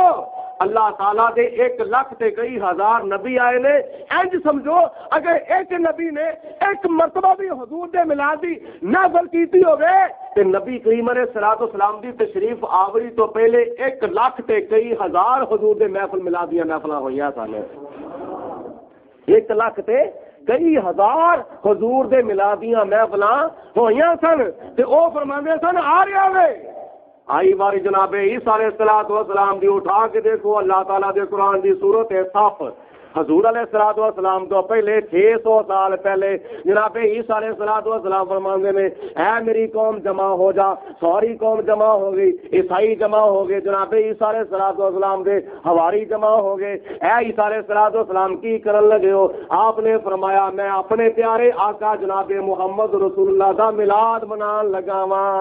اللہ تعالیٰ دے 1,00,000 تے کئی ہزار نبی آئے نے۔ انج سمجھو اگر ایک نبی نے ایک مرتبہ بھی حضور دے میلاد دی محفل کیتی ہوئے تے نبی کریم علیہ الصلوۃ والسلام دی تشریف آوری تو پہلے 1,00,000 تے کئی ہزار حضور دے محفل میلاد دیاں محفلاں ہوئیاں سن۔ 1,00,000 تے کئی ہزار حضور دے میلادیاں محفلاں ہوئیاں سن تے او فرماندے سن آ رہا وے۔ آئی باری جناب عیسیٰ علیہ الصلوۃ والسلام دی اٹھا کے دیکھو اللہ تعالیٰ دے قرآن دی سورت صف، حضور علیہ الصلوۃ والسلام تو پہلے 600 سال پہلے جناب عیسیٰ علیہ الصلوۃ والسلام فرماندے نے اے میری قوم جمع ہو جا، ساری قوم جمع ہو گئی، عیسائی جمع ہو گئے، جناب عیسیٰ علیہ الصلوۃ والسلام دے حواری جمع ہو گئے۔ اے عیسیٰ علیہ الصلوۃ والسلام کی کرن لگے ہو؟ آپ نے فرمایا میں اپنے پیارے آقا جناب محمد رسول اللہ دا میلاد منان لگا واں۔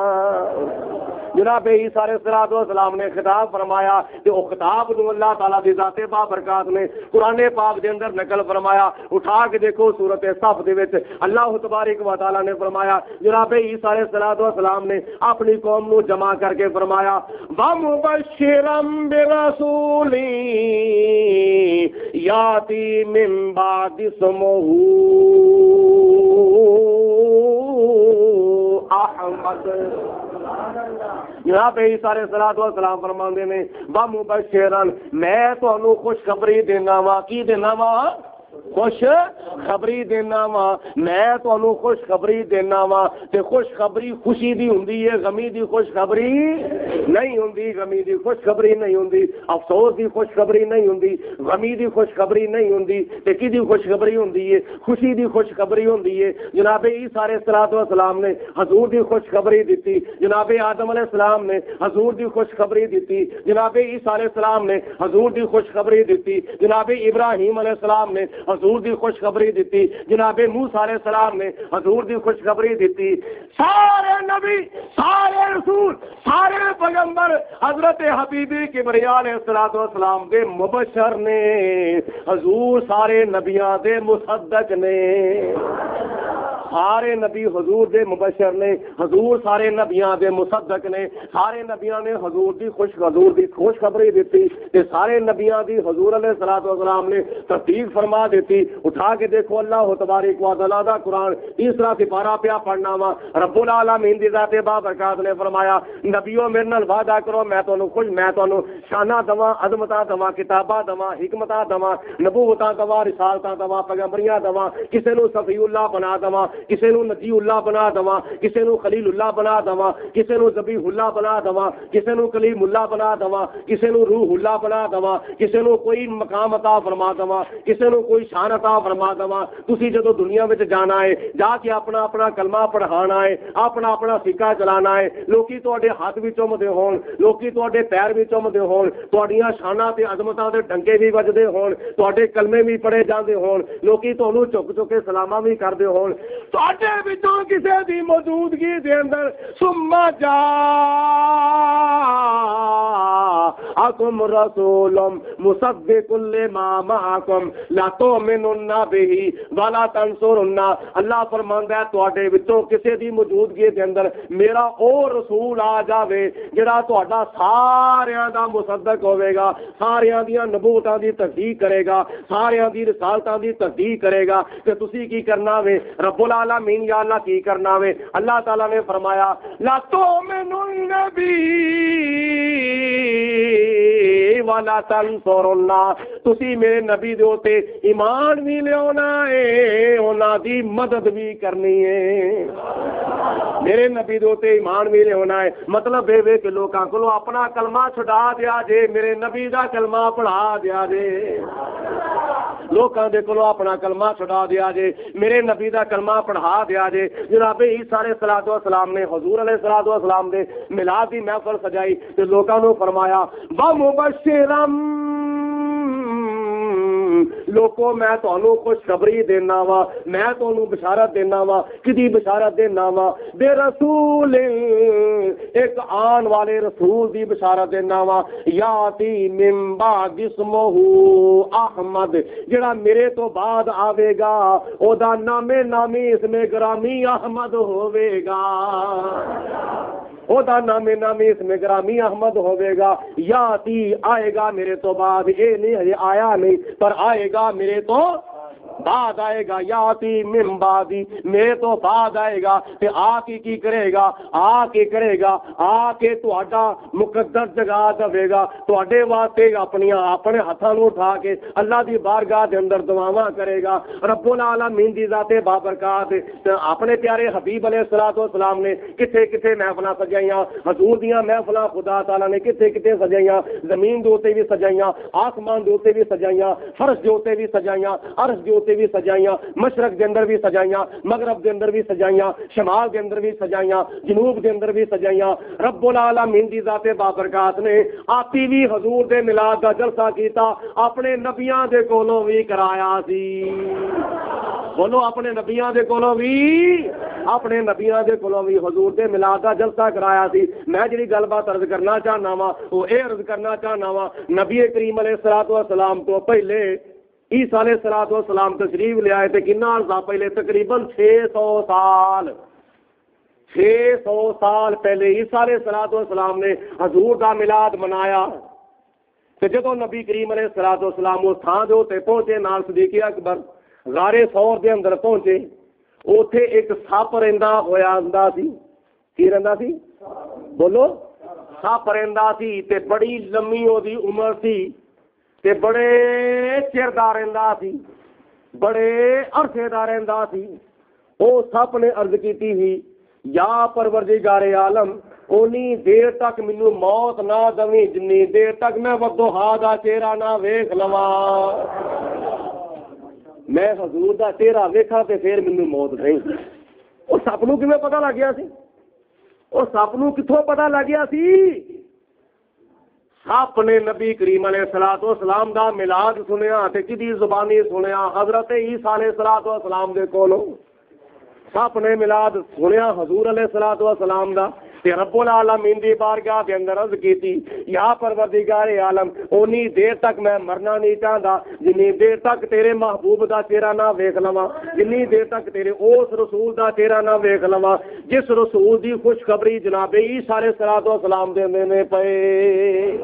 جناب عیسیٰ علیہ الصلوۃ والسلام نے خطاب فرمایا تے او خطاب نو اللہ تعالیٰ دی ذات بابرکات نے قرآن پاک دے اندر نقل فرمایا۔ اٹھا کے دیکھو سورۃ صف دے وچ اللہ تبارک و تعالیٰ نے فرمایا، جناب عیسیٰ علیہ الصلوۃ والسلام نے اپنی قوم نو جمع کر کے فرمایا وَمُبَشِّرًا بِرَسُولٍ یَأْتِی مِن بَعْدِ اسْمُهُ احمد۔ جناب عیسیٰ علیہ الصلوۃ والسلام فرماندے نے وَمُبَشِّرًا میں تانوں خوشخبری دینا وا، کی دینا وا؟ خوش خبری دینا وا، میں تانوں خوشخبری دینا وا تے خوشخبری خوشی دی ہوندی ہے، غمی دی خوشخبری نہیں ہوندی، غمی دی خوشخبری نہیں ہوندی، افسوس دی خوشخبری نہیں ہوندی، غمی دی خوشخبری نہیں ہوندی تے کی دی خوشخبری ہوندی ہے؟ خوشی دی خوشخبری ہوندی ہے۔ جناب عیسیٰ علیہ الصلوۃ والسلام نے حضور دی خوشخبری دیتی، جناب آدم علیہ السلام نے حضور دی خوشخبری دیتی، جناب عیسیٰ علیہ السلام نے حضور دی خوشخبری دیتی، جناب ابراہیم علیہ السلام نے حضور دی خوشخبری دیتی، جناب موسیٰ علیہ السلام نے حضور دی خوشخبری دیتی۔ سارے نبی، سارے رسول، سارے پیغمبر حضرت حبیبی کبریا علیہ الصلوۃ والسلام دے مبشر نے، حضور سارے نبیاں دے مصدق نے۔ سارے نبی حضور دے مبشر نے، حضور سارے نبیاں دے مصدق نے، سارے نبیاں نے حضور دی خوشخبری دیتی تے سارے نبیاں دی حضور علیہ الصلوۃ والسلام نے تصدیق فرما دیتی۔ اٹھا کے دیکھو اللہ تبارک و تعالیٰ دا قرآن تیسرا سپارہ پیا پڑھنا وا، رب العالمین دی ذات بابرکات نے فرمایا نبیوں میرے نال وعدہ کرو میں تانوں شاناں دواں، عظمتاں دواں، کتاباں دواں، حکمتاں دواں، نبوتاں دواں، رسالتاں دواں، پیغمبریاں دواں، کسے نو صفی اللہ بنا دواں، کسے نو نجی اللہ بنا دواں، کسے نو خلیل اللہ بنا دواں، کسے نو ذبیح اللہ بنا دواں، کسے نو کلیم اللہ بنا دواں، کسے نو روح اللہ بنا دواں، کسے نو کوئی مقام عطا فرما دواں، کسے نو کوئی شان عطا فرما دواں۔ تسی جدو دنیا وچ جانا ہے جا کے اپنا اپنا کلمہ پڑھانا ہے، اپنا اپنا سکہ چلانا ہے، لوکی تواڈے ہاتھ وچ چومدے ہون، لوکی تواڈے پیر وچ چومدے ہون، تواڈیاں شاناں تے عظمتاں دے ڈنگے بھی وجدے ہون، تواڈے کلمے بھی پڑھے جاندے ہون، لوکی تانوں چک چک کے سلاما بھی کردے ہون، تواڈے وچوں کسے دی موجودگی دے اندر سما جا اکم رسول مصدق لما معکم لا تؤمنن به ولا تنصرن۔ اللہ فرماندا ہے تواڈے وچوں کسے دی موجودگی دے اندر میرا او رسول آ جاوے جڑا تہاڈا ساریاں دا مصدق ہوے گا، ساریاں دیاں نبوتاں دی تصدیق کرے گا، ساریاں دی رسالتاں دی تصدیق کرے گا تے تسی کی کرنا وے؟ رب العالمین یا اللہ کی کرنا وے؟ اللہ تعالیٰ نے فرمایا لا تؤمنن به والا تنصرنا تسی میرے نبی دے اوتے ایمان بھی لیاونا ہے انہاں دی مدد بھی کرنی ہے میرے نبی دے اوتے ایمان بھی لیاونا ہے مطلب اے کہ لوکاں کولوں اپنا کلمہ چھڈا دیا جے میرے نبی دا کلمہ پڑھا دیا جے لوکاں دے کولوں اپنا کلمہ چھڈا دیا جے میرے نبی دا کلمہ پڑھا دیا جے جناب عیسیٰ علیہ الصلوۃ والسلام نے حضور علیہ الصلوۃ والسلام دے میلاد دی محفل سجائی تے لوکاں نوں فرمایا ومبشرم لوکو میں تانوں خوشخبری دینا وا میں تانوں بشارت دینا وا کدی بشارت دینا وا بے رسول ایک آن والے رسول دی بشارت دینا وا یاتی من بعد اسمہ احمد جڑا میرے تو بعد آوے گا او دا نامی اس میں گرامی احمد ہوے گا او دا نامی اس میں گرامی احمد ہوے گا یاتی آئے گا میرے تو بعد اے نہیں ہے آیا نہیں پر آئے گا میرے تو بعد آئے گا یاتی من بعدی میرے تو بعد آئے گا تے آ کی کرے گا آ کے کرے گا آ کے تہاڈا مقدس جگا دے گا تہاڈے واسطے اپنے ہاتھاں نوں اٹھا کے اللہ دی بارگاہ دے اندر دعاواں کرے گا رب العالمین دی ذات بابرکات اپنے پیارے حبیب علیہ الصلوۃ والسلام نے کتھے کتھے محفلاں سجائیاں حضور دیاں محفلاں خدا تعالی نے کتھے کتھے سجائیاں زمین دے اوتے بھی سجائیاں آسمان دے اوتے بھی سجائیاں فرش دے اوتے بھی سجائیاں عرش دے بھی سجائیاں مشرق دے اندر بھی سجائیاں مغرب دے اندر بھی سجائیاں شمال دے اندر بھی سجائیاں جنوب دے اندر بھی سجائیاں رب العالمین دی ذات بابرکات نے آپی بھی حضور دے میلاد دا جلسہ کیتا اپنے نبیاں دے کولوں بھی کرایا سی بولو اپنے نبیاں دے کولوں بھی حضور دے میلاد دا جلسہ کرایا سی میں جڑی گل بات عرض کرنا چاہنا وا وہ اے عرض کرنا چاہنا وا نبی کریم علیہ الصلوۃ والسلام تو پہلے عیسیٰ علیہ الصلوۃ والسلام تشریف لے آئے تھے کتنا عرصہ پہلے تقریباً 600 سال پہلے عیسیٰ علیہ الصلوۃ والسلام نے حضور دا میلاد منایا تے جدوں نبی کریم علیہ الصلوۃ والسلام اس تھاں دے اوتے پہنچے نال صدیق اکبر غار ثور دے اندر پہنچے اوتھے ایک سپ رہندا ہویا آندا سی کی رہندا سی بولو سپ رہندا سی تے بڑی لمبی او دی عمر سی تے بڑے چر دا رہندا سی بڑے عرصے دا رہندا سی او سپ نے عرض کیتی ہی یا پروردگار عالم اونی دیر تک مینوں موت نہ دویں جنی دیر تک میں وضحا دا چہرہ نہ ویکھ لواں میں حضور دا چہرہ ویکھاں تے پھر مینوں موت نہیں او سپ نوں کیویں پتہ لگ گیا سی او سپ نوں کتھوں پتہ لگ گیا سی سپ نے نبی کریم علیہ الصلوۃ والسلام دا میلاد سنیا تے کدی زبانی سنیا حضرت عیسیٰ علیہ الصلوۃ والسلام دے کولوں سپ نے میلاد سنیا حضور علیہ الصلوۃ والسلام دا تے رب العالمین دی بارگاہ دے اندر عرض کیتی یا پروردگار عالم اونی دیر تک میں مرنا نہیں چاہتا جنی دیر تک تیرے محبوب دا چہرہ نہ ویکھ لواں جنی دیر تک تیرے اس رسول دا چہرہ نہ ویکھ لواں جس رسول دی خوشخبری جناب عیسیٰ علیہ الصلوۃ والسلام دے نے پئے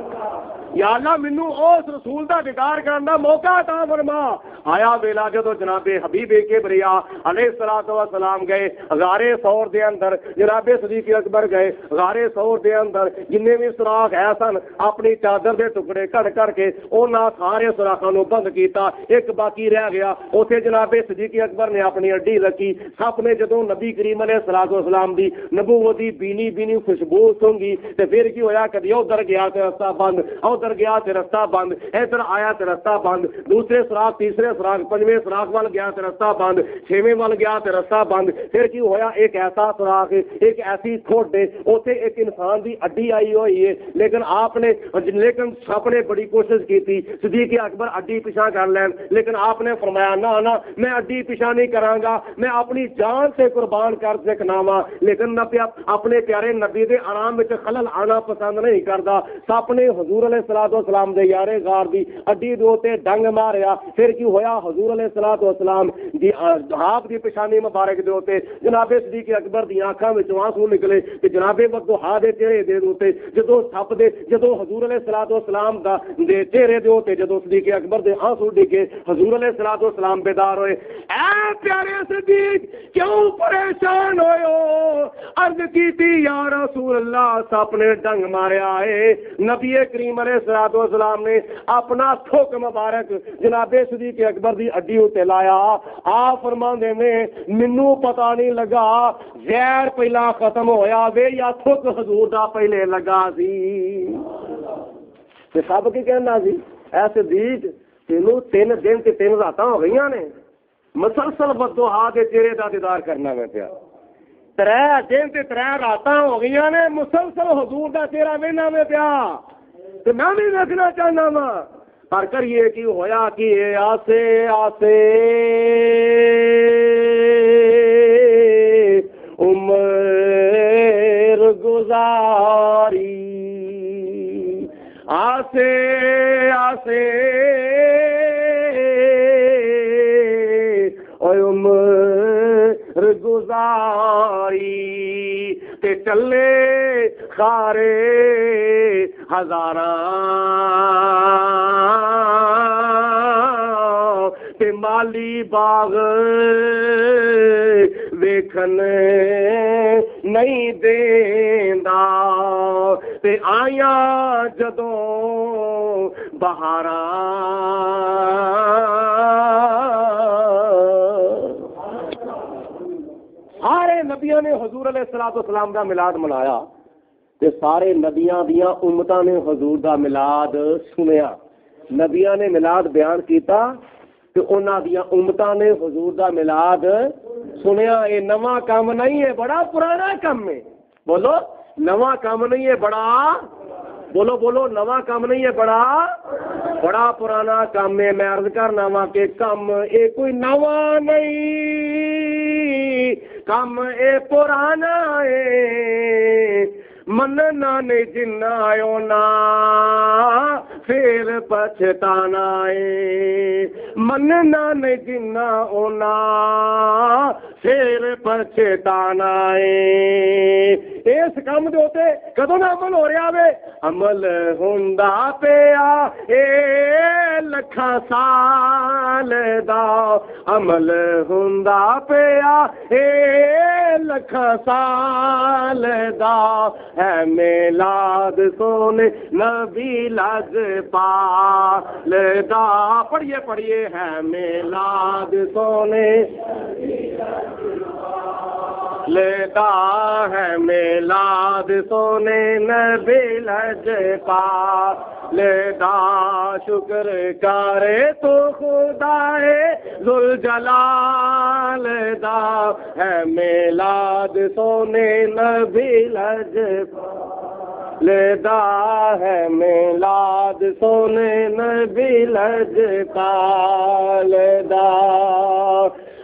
یا اللہ مینوں اس رسول دا دیدار کرن دا موقع عطا فرما آیا ویلا جدو جناب حبیب کبریا علیہ الصلوۃ والسلام گئے غار ثور دے اندر جناب صدیق اکبر گئے غار ثور دے اندر جننے بھی سوراخ ہے سن اپنی چادر دے ٹکڑے کٹ کے انہاں سارے سوراخاں نوں بند کیتا ایک باقی رہ گیا اوتھے جناب صدیق اکبر نے اپنی اڈی رکھی سپ نے جدوں نبی کریم علیہ الصلوۃ والسلام دی نبوت دی بینی خوشبو سونگی تے پھر کی ہویا کدی ادھر گیا تے رستہ بند ادھر گیا تے رستہ بند ادھر آیا تے رستہ بند دوسرے سوراخ تیسرے سوراخ پنجویں سوراخ وال گیا تے رستہ بند چھویں وال گیا تے رستہ بند پھر کی ہویا ایک ایسا سوراخ ایک ایسی کھوٹ اوتھے ایک انسان دی اڈی آئی ہوئی ہے لیکن سپ نے بڑی کوشش کی تھی صدیق اکبر اڈی پیچھا کر لین لیکن آپ نے فرمایا نہ میں اڈی پیچھا نہیں کراں گا میں اپنی جان سے قربان کر سکنا وا لیکن میں اپنے پیارے نبی دے آرام وچ خلل آنا پسند نہیں کردا سپ نے حضور علیہ الصلوۃ والسلام دے یارے غار دی اڈی دے تے ڈنگ ماریا پھر کی ہویا حضور علیہ الصلوۃ والسلام دی آپ دی پیشانی مبارک دے اوتے جناب صدیق اکبر دی آنکھاں وچ آنسو نکلے تے جناب بدوہا دے چہرے دے اوتے جدوں سپ دے جدوں حضور علیہ الصلوۃ والسلام دا دے چہرے دے اوتے جدوں صدیق اکبر دے آنسو ڈگے حضور علیہ الصلوۃ والسلام بیدار ہوئے اے پیارے صدیق کیوں پریشان ہوئے ہو؟ عرض کیتی یا رسول اللہ سپ نے ڈنگ ماریا ہے۔ نبی کریم علیہ الصلوۃ والسلام نے اپنا تھوک مبارک جناب صدیق اکبر دی اڈی تے لایا۔ آپ فرماندے نے مینوں پتہ نہیں لگا زہر پہلا ختم ہویا وے یا تھوک حضور دا پہلے لگا سی۔ تے سب کی کہنا سی اے صدیق تینوں 3 دن تے 3 راتاں ہو گئیاں نے مسلسل بدوہا دے چہرے دا دیدار کرنا میں پیا 3 دن تے 3 راتاں ہو گئیاں نے مسلسل حضور دا چہرہ وینا میں پیا تے میں بھی دیکھنا چاہنا وا پر کریے کی ہویا کہ آسے آسے عمر گزاری آسے آسے عمر گزاری تے چلے خارے ہزاراں تے مالی باغ ویکھن نہیں دیندا تے آیا جدوں بہاراں سارے نبیاں نے حضور علیہ الصلوۃ والسلام دا میلاد منایا تے سارے نبیاں دیاں امتاں نے حضور دا میلاد سنیا۔ نبیاں نے میلاد بیان کیتا تے انہاں دیاں امتاں نے حضور دا میلاد سنیا۔ اے نواں کام نہیں ہے، بڑا پرانا کام ہے۔ بولو نواں کام نہیں ہے، بڑا بولو بولو نواں کام نہیں ہے، بڑا پرانا کام ہے۔ میں عرض کرنا وا کہ کم اے کوئی نواں نہیں، کم اے پرانا ہے۔ مننا نہیں جنا نا پھر پچھتانا ہے، مننا نہیں جنا اونا پھر پچھتانا ہے۔ اس کام دے ہوتے کدوں نہ عمل ہو رہا وے؟ عمل ہوندا پیا اے لکھاں سال دا، عمل ہوندا پیا اے لکھاں سال دا، ہے میلاد سونے نبی لج پال دا۔ پڑھیے پڑھیے ہے میلاد سونے لیتا ہے میلاد سونے نبی لج پال دا، شکر کرے تو خدائے ذوالجلال دا، ہے میلاد سونے نبی لج پال دا، ہے میلاد سونے نبی لج پال دا۔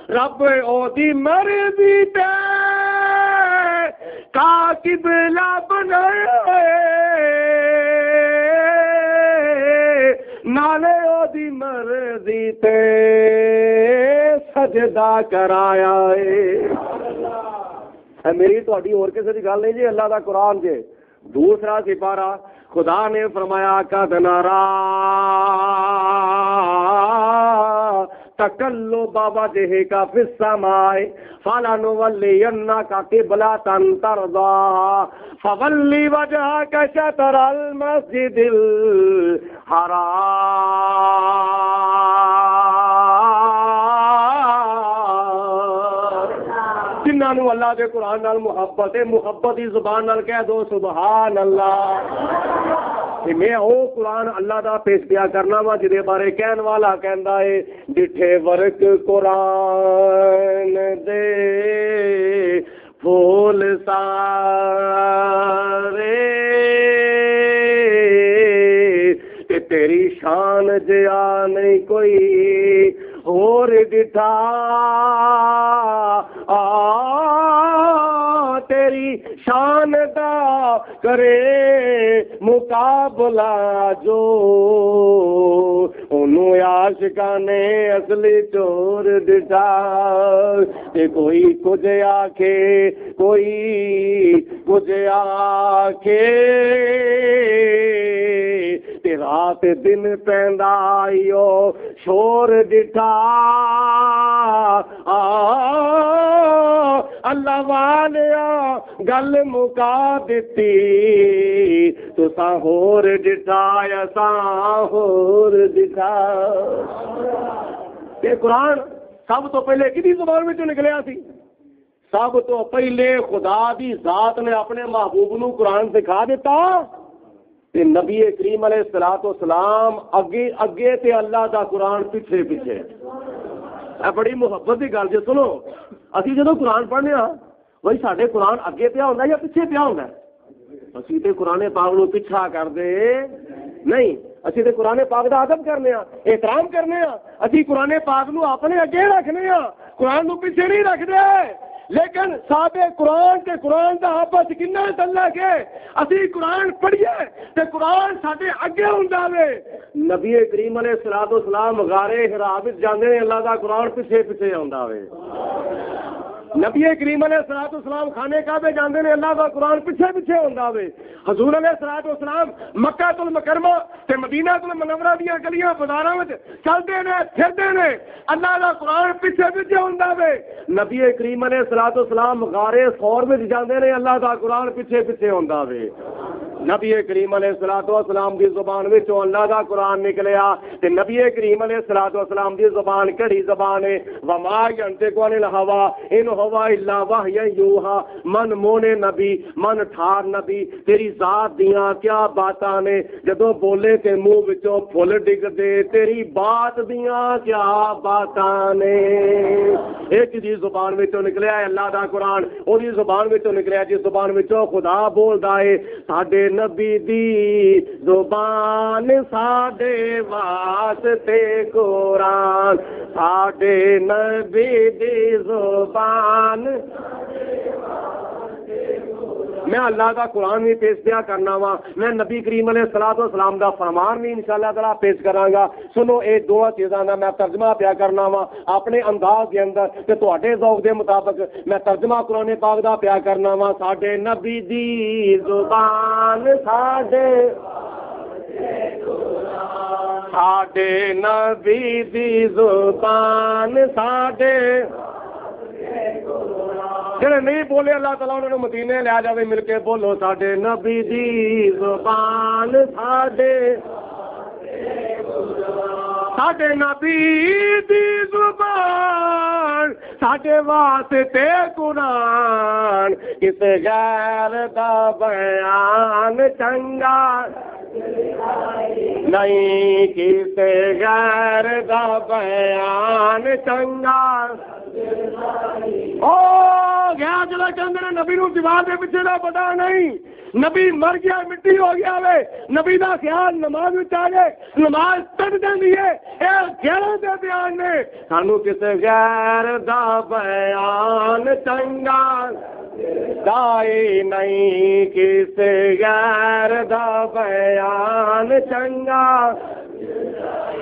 رب او دی مرضی تے کا قبلہ بنائے، نالے او دی مرضی تے سجدہ کرایا ہے۔ میری تہاڈی اور کسی دی گل نہیں جی، اللہ دا قرآن جے۔ دوسرا سپارہ خدا نے فرمایا قد نرا تقلب وجهك في السماء فلنولينك قبلة ترضاها فول وجهك شطر المسجد الحرام۔ جنہوں اللہ دے قرآن نال محبت ہے، محبت کی زبان نال کہہ دو سبحان اللہ۔ میں او قرآن اللہ دا پیش کیا کرنا وا جدے بارے کہن والا کہندا ہے ڈٹھے ورک قرآن دے پھول سارے تے تیری شان جیا نہیں کوئی اور ڈٹھا، تیری کوئی شان دا کرے مقابلہ جو انہوں عاشقاں نے اصلی چور ڈٹا تے کوئی کچھ آکھے کوئی کچھ آکھے تے رات دن پیندا آئیو شور ڈٹھا اللہ والیا گل مکا دیتی تساں ہور ڈٹھا اساں ہور ڈٹھا یہ قرآن سب تو پہلے کدی زبان وچوں نکلیا سی سب تو پہلے خدا دی ذات نے اپنے محبوب نو قرآن سکھا دیتا تے نبی کریم علیہ الصلوۃ والسلام اگے اگے تے اللہ دا قرآن پیچھے پیچھے اے بڑی محبت دی گل جے سنو اسی جدوں قرآن پڑھنے ہاں وہی ساڈے قرآن اگے پیا ہوندا یا پیچھے پیا ہوندا اسی تے قرآن پاک نو پیچھا کر دے نہیں اسی تے قرآن پاک دا ادب کرنے ہاں احترام کرنے ہاں اسی قرآن پاک نو اپنے اگے رکھنے ہاں قرآن نو پیچھے نہیں رکھ دے لیکن صاحب قرآن تے قرآن دا آپس کنا تعلق ہے اسی قرآن پڑھیے تے قرآن ساڈے اگے ہوندا وے نبی کریم علیہ الصلوۃ والسلام غار حرا وچ جاندے نے اللہ دا قرآن پیچھے پیچھے ہوندا وے نبی کریم علیہ الصلوۃ والسلام خانے کعبے جاندے نے اللہ دا قرآن پیچھے پیچھے ہوندا وے حضور علیہ الصلوۃ والسلام مکہ المکرمہ تے مدینہ المنورہ دیاں گلیاں بازاراں وچ چلدے نے پھردے نے اللہ دا قرآن پیچھے پیچھے ہوندا وے نبی کریم علیہ الصلوۃ والسلام غار ثور وچ جاندے نے اللہ دا قرآن پیچھے پیچھے ہوندا وے نبی کریم علیہ الصلوۃ والسلام دی زبان وچوں اللہ دا قرآن نکلیا تے نبی کریم علیہ الصلوۃ والسلام دی زبان کڑی زبان ہے وما ينطق عن الهوى ان هو الا وحی یوحى من مونے نبی من ٹھار نبی تیری ذات دیاں کیا باتاں نے جدوں بولے تے منہ وچوں پھل ڈگ دے تیری بات دیاں کیا باتاں نے ایک دی زبان وچوں نکلیا ہے اللہ دا قرآن او دی زبان وچوں نکلیا جس زبان وچوں خدا بولدا ہے ساڈے نبی دی زبان ساڈے واسطے قرآن ساڈے نبی دی زبان میں اللہ کا قرآن بھی پیش کیا کرنا وا میں نبی کریم علیہ الصلوۃ والسلام دا فرمان بھی انشاءاللہ تعالی پیش کراں گا سنو اے دو چیزاں دا میں ترجمہ پیا کرنا وا اپنے انداز دے اندر تے تواڈے ذوق دے مطابق میں ترجمہ قرآن پاک دا پیا کرنا وا ساڈے نبی دی زبان ساڈے ساڈے نبی دی زبان ساڈے جڑے نہیں بولے اللہ تعالیٰ انہوں نے مدینے لے جاوے مل کے بولو ساڈے نبی دی زبان ساڈے ساڈے نبی دی زبان ساڈے واسطے قرآن کس غیر دا بیان چنگا نہیں کس غیر دا بیان چنگا او گیا جڑا کہندے نے نبی نو دیوار دے پیچھے دا پتہ نہیں نبی مر گیا مٹی ہو گیا وے نبی دا خیال نماز وچ آ گئے نماز پڑھ جاندی ہے اے غیروں دے بیان نے سانو کسے غیر دا بیان چنگا دائی نہیں کسے غیر دا بیان چنگا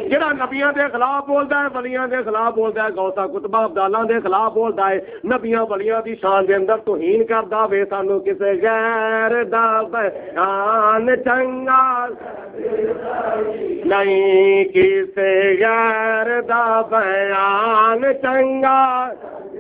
جڑا نبیاں دے خلاف بولدا ہے ولیاں دے خلاف بولدا ہے غوثاں کتبہ ابدالاں دے خلاف بولدا ہے نبیاں ولیاں دی شان دے اندر توہین کردا وے سانو کسے غیر دا بیان چنگا نہیں کسے غیر دا بیان چنگا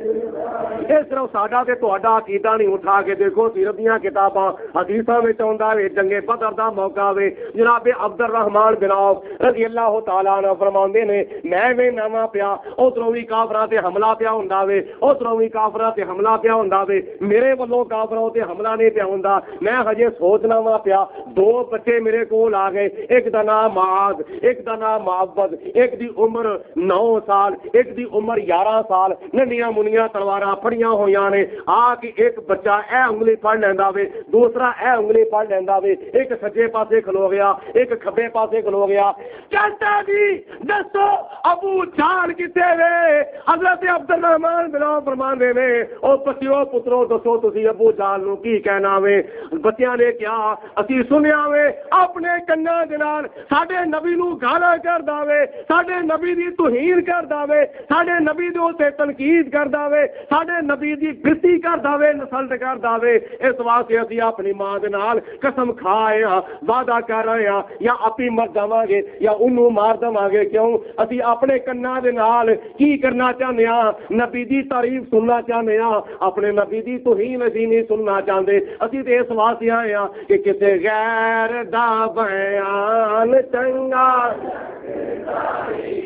اس طرح ساڈا تے تہاڈا عقیدہ نہیں اٹھا کے دیکھو سیرت دیاں کتاباں حدیثاں وچ آوندا وے جنگ بدر دا موقع وے جناب عبد الرحمن بن عوف رضی اللہ تعالی عنہ فرماندے نے میں وی نواں پیا ادھروں وی کافراں تے حملہ پیا ہوندا وے ادھروں وی کافراں تے حملہ پیا ہوندا وے میرے والوں کافراں تے حملہ نہیں پیا ہوندا میں ہجے سوچنا وا پیا دو بچے میرے کول آ گئے ایک دا نام معاذ ایک دا نام معبد ایک دی عمر 9 سال ایک دی عمر 11 سال ننڈیاں منیاں دیا تلوار پڑیاں ہوئی نے آ کے ایک بچہ اے انگلی پڑھ لینا وے دوسرا اے انگلی پڑھ لینا وے ایک سجے پاسے کھلو گیا ایک کھبے پاسے کھلو گیا چاچا جی دسو ابو جان کتے وے حضرت عبد الرحمان بن عوف فرماندے نے او بچیو پترو دسو تسی ابو جان نو کی کہنا وے بچیاں نے کیا اسی سنیا وے اپنے کنا دے نال ساڈے نبی نو گالاں کردا وے ساڈے نبی دی توہین کردا وے ساڈے نبی دے اوتے تنقید کردا وے ساڈے نبی دی بےزتی کردا وے انسلٹ کردا وے اس واسطے اسی اپنی ماں دے نال قسم کھائے ہاں وعدہ کر رہے ہاں یا اپی مر جاواں گے یا انہوں مار دواں گے کیوں اسی اپنے کنا دے نال کی کرنا چاہنے ہاں نبی دی تعریف سننا چاہنے ہاں اپنے نبی دی توہین اسی نہیں سننا چاہتے اسی تے اس واسطے آئے ہاں کہ کسے غیر دا بیان چنگا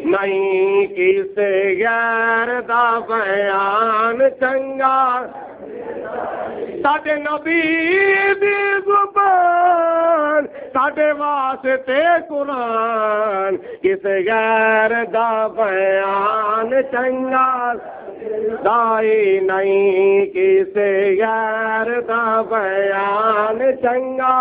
نہیں کسے غیر دا بیان چنگا ساڈے نبی دی زبان ساڈے واسطے قرآن کسے غیر دا بیان چنگا دائی نہیں کسے غیر دا بیان چنگا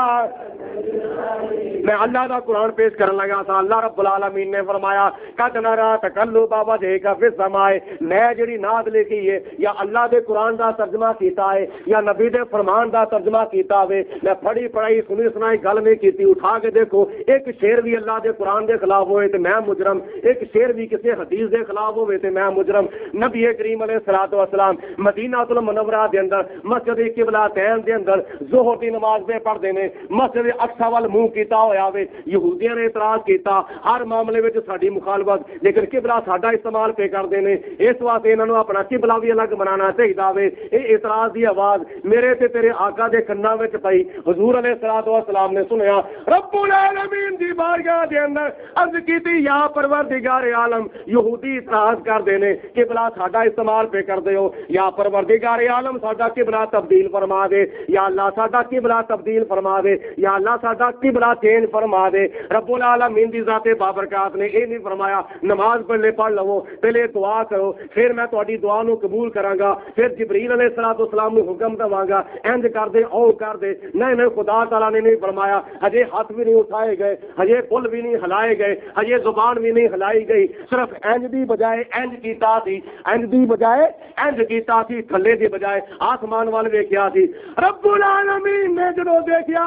میں اللہ دا قرآن پیش کرنے لگا تھا اللہ رب العالمین نے فرمایا قد نرا تقلب وجهک فی السماء میں جڑی نعت لکھی ہے یا اللہ دے قرآن دا ترجمہ کیتا ہے یا نبی دے فرمان دا ترجمہ کیتا ہے میں پڑھی پڑھائی سنی سنائی گل نہیں کیتی اٹھا کے دیکھو ایک شعر بھی اللہ دے قرآن دے خلاف ہوئے تے میں مجرم ایک شعر بھی کسی حدیث دے خلاف ہوئے تے میں مجرم نبی کریم علیہ الصلوۃ والسلام مدینہ المنورہ دے اندر مسجد قبلتین دے اندر ظہر دی نماز پہ پڑھدے نے مسجد اقصی وال منہ کیتا ہویا وے یہودیاں نے اعتراض کیتا ہر معاملے وچ ساڈی مخالفت لیکن قبلہ ساڈا استعمال پہ کردے نے اس واسطے انہاں نوں اپنا قبلہ بھی الگ بنانا چاہیدا وے اے اعتراض دی آواز میرے تے تیرے آقا دے کناں وچ پئی حضور علیہ الصلوۃ والسلام نے سنیا رب العالمین دی بارگاہ دے اندر عرض کیتی یا پروردگار عالم یہودی اعتراض کردے نے قبلہ ساڈا استعمال پہ کردے ہو یا پروردگار عالم ساڈا قبلہ تبدیل فرما دے یا اللہ ساڈا قبلہ تبدیل فرما دے یا اللہ ساڈا قبلہ چینج فرما دے رب العالمین دی ذات بابرکات نے یہ نہیں فرمایا نماز پہلے پڑھ لو پہلے دعا کرو پھر میں تہاڈی دعا نو قبول کراں گا پھر جبریل علیہ الصلوۃ والسلام نو حکم دواں گا انج کر دے او کر دے نہیں خدا تعالی نے نہیں فرمایا ہجے ہاتھ بھی نہیں اٹھائے گئے ہجے پل بھی نہیں ہلائے گئے ہجے زبان بھی نہیں ہلائی گئی صرف انج دی بجائے انج کیتا سی انج دی بجائے انج کیتا سی تھلے دی بجائے آسمان وال ویکھیا سی رب العالمین نے جدوں دیکھیا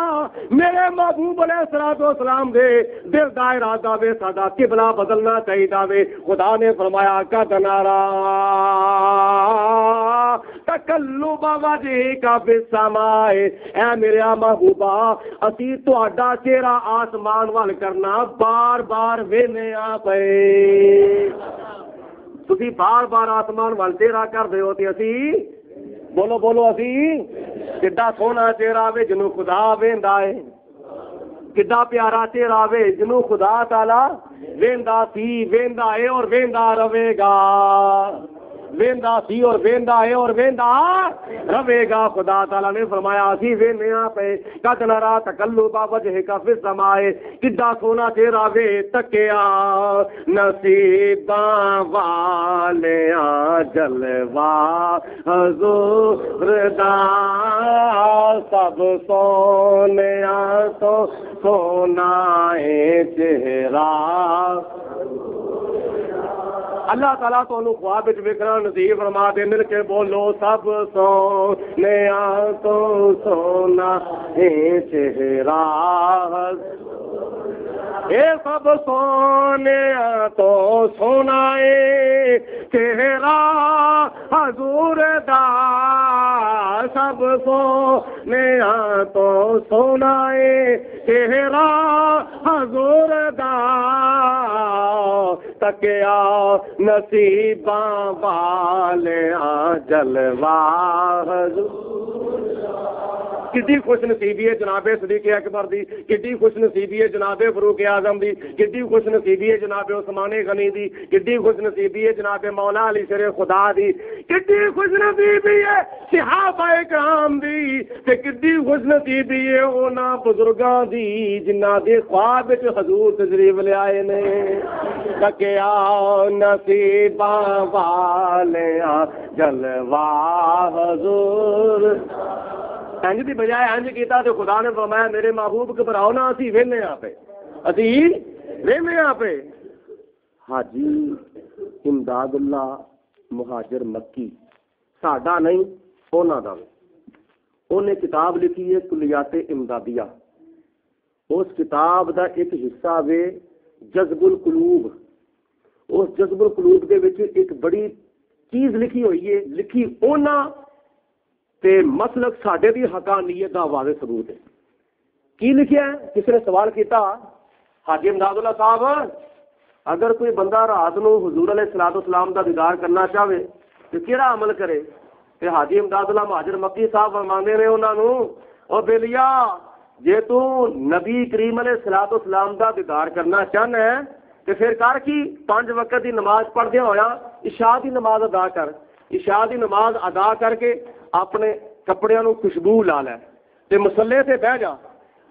میرے محبوب علیہ الصلوۃ والسلام دے دل دا ارادہ وے ساڈا قبلہ بدلنا چاہیدا وے خدا نے فرمایا قد نرا تقلب وجهک فی السماء اے میرے محبوبا اسی تہاڈا چہرہ آسمان وال کرنا بار بار وینے آ پئے تسی بار بار آسمان وال چہرہ کردے ہو تے اسی بولو بولو اسی کڈا سونا چہرہ وے جنوں خدا ویندا ہے کڈا پیارا چہرہ وے جنوں خدا تعالی ویندا سی ویندا ہے اور ویندا رہے گا ویندا سی اور ویندا ہے اور ویندا رہے گا خدا تعالی نے فرمایا اسی وینیا پہ قد نرا تقلب وجهک فی السماء کڈا سونا چہرہ وے تکیا نصیباں والیاں جلوہ حضور دا سب سونیاں تو سونا ہے چہرہ اللہ تعالیٰ تو انہوں خواب وکرا نصیب فرما دے مل کے بولو سب سونیاں تو سونا ہے چہرہ اے سب سونیاں تو سونا ہے چہرہ حضور دا سب سونیاں تو سونا ہے چہرہ حضور دا تکیا نصیباں والیاں جلوہ حضور کڈی خوش نصیبی ہے جناب صدیق اکبر دی، کڈی خوش نصیبی ہے جناب فاروق اعظم دی، کڈی خوش نصیبی ہے جناب عثمان غنی دی، کڈی خوش نصیبی ہے جناب مولا علی شیر خدا دی، کڈی خوش نصیبی ہے صحابہ کرام دی، تے کڈی خوش نصیبی ہے انہاں بزرگاں دی جنہاں دے خواب وچ حضور تشریف لے آئے نے۔ تکیا نصیباں والیاں جلوہ حضور، انج دی بجائے انج کیتا تے خدا نے فرمایا میرے محبوب گھبراؤ نہ، اسی ویلے آ پے، اسی ویلے آ پے۔ حاجی امداد اللہ مہاجر مکی ساڈا نہیں انہاں دا، انہیں کتاب لکھی ہے کلیات امدادیہ، اس کتاب دا ایک حصہ وے جذب القلوب، اس جذب القلوب دے وچ ایک بڑی چیز لکھی ہوئی ہے، لکھی انہاں تے مسلک ساڈے دی حقانیت دا واضح ثبوت ہے۔ کی لکھیا ہے؟ کسی نے سوال کیتا حاجی امداد اللہ صاحب اگر کوئی بندہ رات نو حضور علیہ الصلوۃ والسلام دا دیدار کرنا چاہے تو کیڑا عمل کرے؟ تے حاجی امداد اللہ مہاجر مکی صاحب فرماندے نے انہاں نو، او بیلیا جے تو نبی کریم علیہ الصلوۃ والسلام دا دیدار کرنا چاہنا ہے تے پھر کر کی 5 وقت دی نماز پڑھدے ہویا عشاء دی نماز ادا کر، عشاء دی نماز ادا کر کے اپنے کپڑیاں نو خوشبو لا لے تے مصلے تے بہ جا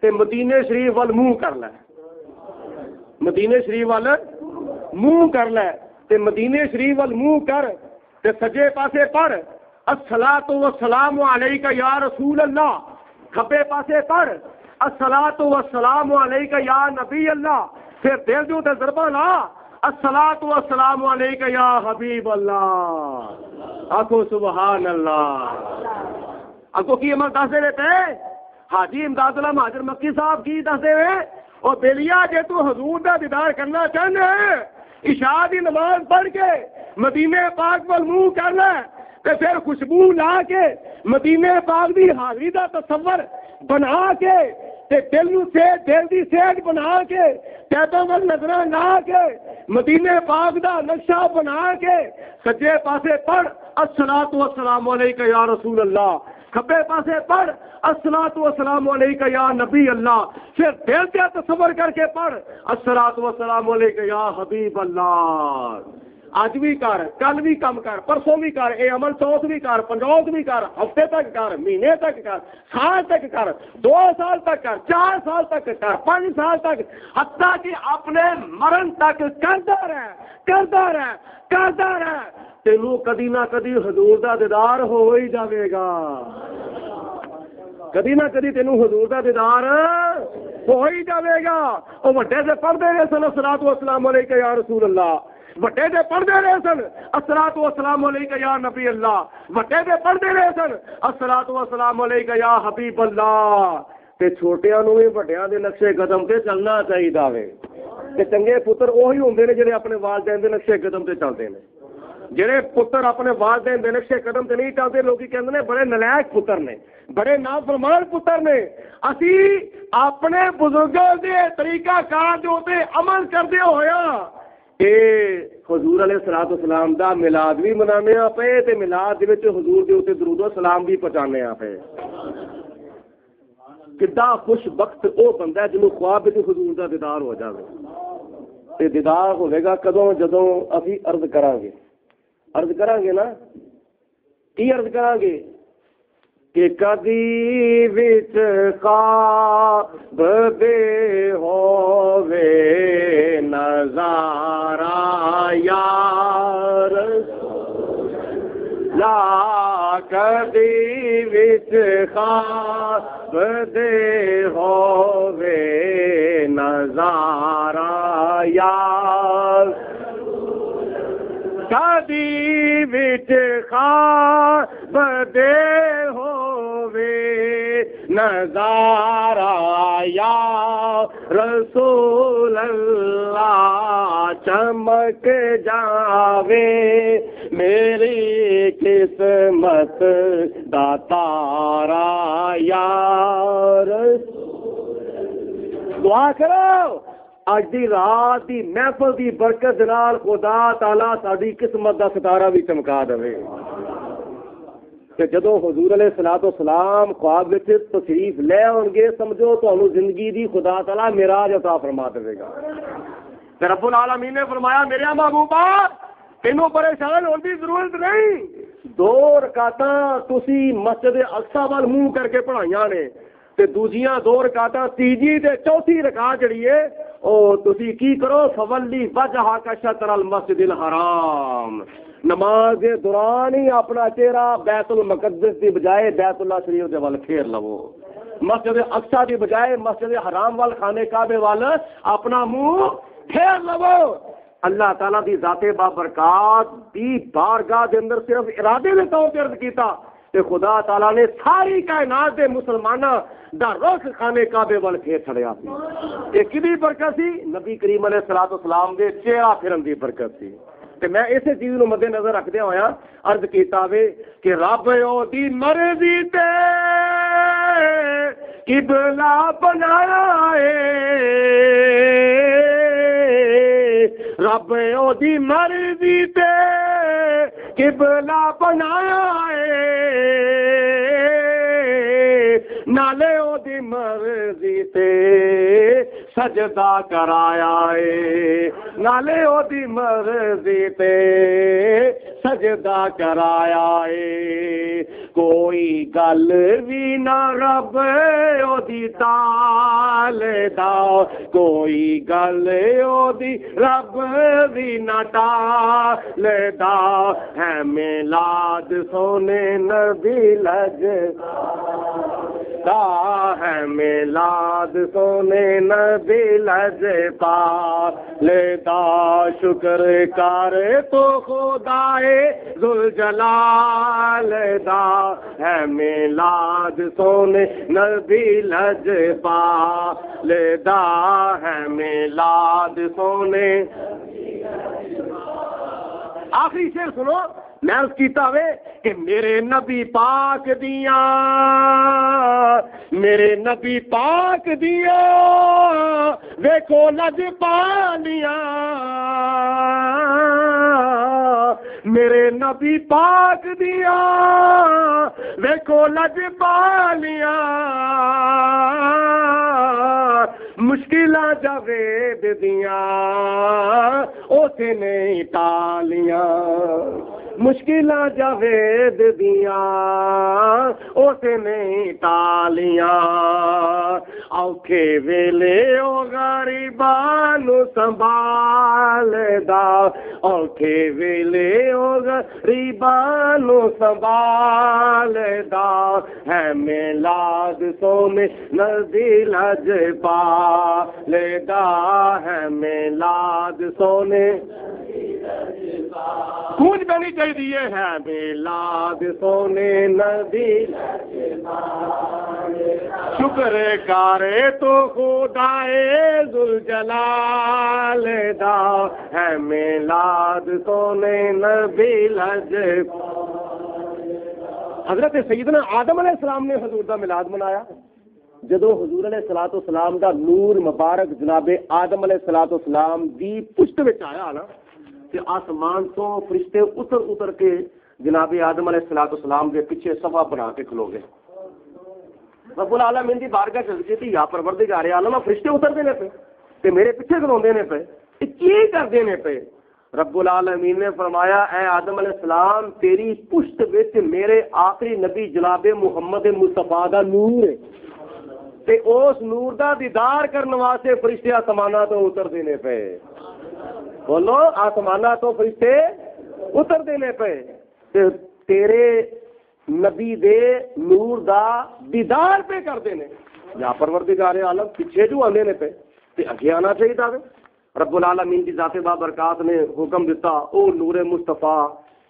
تے مدینے شریف وال منہ کر لے، مدینے شریف وال منہ کر لے تے مدینے شریف وال منہ کر تے سجے پاسے پڑھ الصلاۃ والسلام علیک یا رسول اللہ، کھبے پاسے پڑھ الصلاۃ والسلام علیک یا نبی اللہ، پھر دل جو تے ضربہ لا الصلاۃ والسلام علیک یا حبیب اللہ، آکھو سبحان اللہ۔ اگو کی عمل دس دے پے حاجی امداد اللہ مہاجر مکی صاحب کی دس دے او بیلیا جے تو حضور دا دیدار کرنا چاہنے عشاء دی نماز پڑھ کے مدینے پاک وال منہ کر لے تے پھر خوشبو لا کے مدینے پاک دی حاضری دا تصور بنا کے تے دل نو سے دل دی سیج بنا کے پیدوں وال نظراں لا کے مدینے پاک دا نقشہ بنا کے سجے پاسے پڑھ الصلاۃ والسلام علیک یا رسول اللہ، کھبے پاسے پڑھ الصلاۃ والسلام علیک یا نبی اللہ، پھر دل سے تصور کر کے پڑھ الصلاۃ والسلام علیک یا حبیب اللہ۔ اج بھی کر، کل بھی کم کر، پرسوں بھی کر، اے عمل چوتھ بھی کر، پنجوت بھی کر، ہفتے تک کر، مہینے تک کر، سال تک کر، 2 سال تک کر، 4 سال تک کر، 5 سال تک، حتیٰ کہ اپنے مرن تک کرتا رہ، کرتا رہ، کرتا رہ، تینوں کدی نہ کدی حضور دا دیدار ہو ہی جاوے گا، کدی نہ کدی تینوں حضور دا دیدار ہو ہی جاوے گا۔ او وڈے سے پڑھدے رہے سن الصلاۃ والسلام علیک یا رسول اللہ، وڈے دے پڑھدے رہے سن الصلاۃ والسلام علیک یا نبی اللہ، وڈے دے پڑھدے رہے سن الصلاۃ والسلام علیک یا حبیب اللہ، تے چھوٹیاں نوں وی وڈیاں دے نقشے قدم تے چلنا چاہیدا وے، تے چنگے پتر وہی ہوندے نے جڑے اپنے والدین دے نقشے قدم تے چلدے نے، جڑے پتر اپنے والدین دے نقشے قدم تے نہیں چلدے لوکی کہندے نے بڑے نالائق پتر نے، بڑے نافرمان پتر نے۔ اسی اپنے بزرگاں دے طریقہ کار دے اوتے عمل کردے ہویا اے حضور علیہ الصلوۃ والسلام دا میلاد بھی منانے آ پے تے میلاد دے وچ حضور دے اوتے درود و سلام بھی پہنچانے آ پے۔ کڈا خوش بخت او بندہ ہے جنوں خواب وچ حضور دا دیدار ہو جاوے، تے دیدار ہوے گا کدوں جدوں اسی عرض کران گے نا، کی عرض کران گے کہ کدی وچ خواب دے ہووے نظارہ یار لا، کدی وچ خواب دے ہووے نظارہ یار، کدی وچ خواب دے ہووے نظارہ یا رسول اللہ، چمک جاوے میری قسمت دا تارا یا رسول اللہ۔ دعا کرو اج دی رات دی محفل دی برکت نال خدا تعالی ساڈی قسمت دا ستارہ بھی چمکا دے۔ کہ جدو حضور علیہ الصلوۃ والسلام خواب وچ تشریف لے آؤ گے سمجھو تمہیں زندگی دی خدا تعالی معراج عطا فرما دے گا. رب العالمین نے فرمایا میرے محبوبہ تینوں پریشان ہونے کی ضرورت نہیں. 2 رکعتاں تسی مسجد اقصی وال منہ کر کے پڑھائیاں نے تے دوجیاں 2 رکعتاں تیجی تے چوتھی رکعت جڑی ہے او تسی کی کرو فولی وجہک شطر المسجد الحرام. نماز کے دوران ہی اپنا چہرہ بیت المقدس کی بجائے بیت اللہ شریف کے وال پھیر لو. مسجد اقصی کی بجائے مسجد حرام وال خانے کعبے وال اپنا منہ پھیر لو. اللہ تعالیٰ دی ذات بابرکات دی بارگاہ دے اندر صرف ارادے نے طور پر کیتا کہ خدا تعالیٰ نے ساری کائنات دے مسلماناں دا رخ خانے کعبے وال پھیر چھڑیا سی. یہ کدی برکت سی؟ نبی کریم علیہ الصلوۃ والسلام دے چہرہ پھرن دی برکت سی. تے میں اسی چیز نو مد نظر رکھدے ہویا عرض کیتا وے کہ رب او دی مرضی تے قبلہ بنایا اے. رب او دی مرضی تے قبلہ بنایا اے. نالے او دی مرضی تے سجدہ کرایا اے. نالے او دی مرضی تے سجدہ کرایا اے. کوئی گل بھی نہ رب او دی تال دا. کوئی گل او دی رب بھی نہ ٹال دا. ہے میلاد سونے نبی لج ہے میلاد سونے نبی لج پا لیتا. شکر کر تو خدائے ذوالجلال دا. ہے میلاد سونے نبی لج پا لیتا. ہے میلاد سونے. آخری شعر سنو میں اس کیتا وے کہ میرے نبی پاک دیاں میرے نبی پاک دیاں ویکھو لج پالیاں. میرے نبی پاک دیاں ویکھو لج پالیاں. مشکلاں جاوید دیاں اوتھے نہیں ٹالیاں. مشکلاں جاوید دیاں اوتھے نہیں ٹالیاں. اوکھے ویلے او غریباں نو سنبھالدا. اوکھے ویلے او غریباں نو سنبھالدا. ہے میلاد سونے نبی لج پا لیدا. ہے میلاد سونے گونج بنی چاہیے. ہے میلاد سونے نبی شکر کرے تو خدائے ذوالجلال دا. ہے میلاد سونے نبی لج. حضرت سیدنا آدم علیہ السلام نے حضور دا میلاد منایا. جدو حضور علیہ الصلوۃ والسلام دا نور مبارک جناب آدم علیہ الصلوۃ والسلام دی پشت وچ آیا نا کہ آسمان تو فرشتے اتر کے جناب آدم علیہ الصلوۃ والسلام کے پیچھے صفا بنا کے کھلو گئے. رب العالمین دی بارگاہ چلتی تھی یا پروردگار عالم فرشتے اترتے نے پے تے میرے پیچھے کھلوندے نے پے. کی کردے نے پے؟ رب العالمین نے فرمایا اے آدم علیہ السلام تیری پشت وچ میرے آخری نبی جناب محمد مصطفیٰ دا نور ہے تے اس نور دا دیدار کرنے واسطے فرشتے آسماناں تو اترتے نے پے. بولو آسماناں تو فرشتے اترتے نے پے تے تیرے نبی دے نور دا دیدار پہ کرتے ہیں. یا پروردگار عالم پیچھے جو آنے نے پہ تے اگے آنا چاہیے تھا. رب العالمین کی ذات بابرکات نے حکم دیتا او نور مصطفیٰ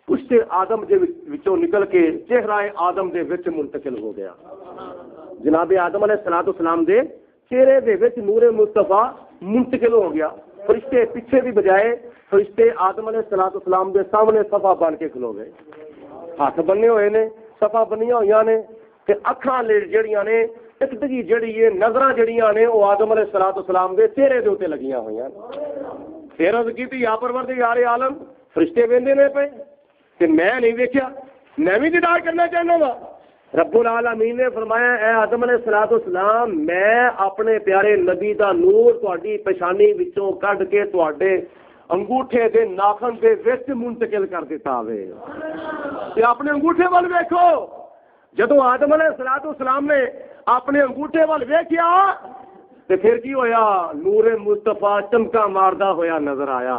پشت آدم دے وچوں نکل کے چہرہ آدم دے وچ منتقل ہو گیا. جناب آدم علیہ الصلوۃ والسلام دے چہرے دے وچ نور مصطفیٰ منتقل ہو گیا. فرشتے پیچھے دی بجائے فرشتے آدم علیہ الصلوۃ والسلام دے سامنے صفا بن کے کھلو گئے. ہاتھ بننے ہوئے نے صفا بنیاں ہوئی نے تے اکھاں جڑیاں نے ایک دگی جڑی ہے نظراں جڑیاں نے وہ آدم علیہ الصلوۃ والسلام دے چہرے دے اوتے لگیاں ہوئیاں. پھر عرض کیتی یا پروردگار عالم فرشتے ویندے نے پے تے میں نہیں ویکھیا میں بھی دیدار کرنا چاہنا وا۔ رب العالمین نے فرمایا اے آدم علیہ الصلوۃ والسلام میں اپنے پیارے نبی دا نور تہاڈی پیشانی وچوں کڈ کے تہاڈے انگوٹھے دے ناخن دے وچ منتقل کر دیتا وے۔ تے اپنے انگوٹھے ول ویکھو، جدوں آدم علیہ الصلوۃ والسلام نے اپنے انگوٹھے ول ویکھیا تے پھر کی ہویا؟ نور مصطفیٰ چمکا ماردا ہویا نظر آیا۔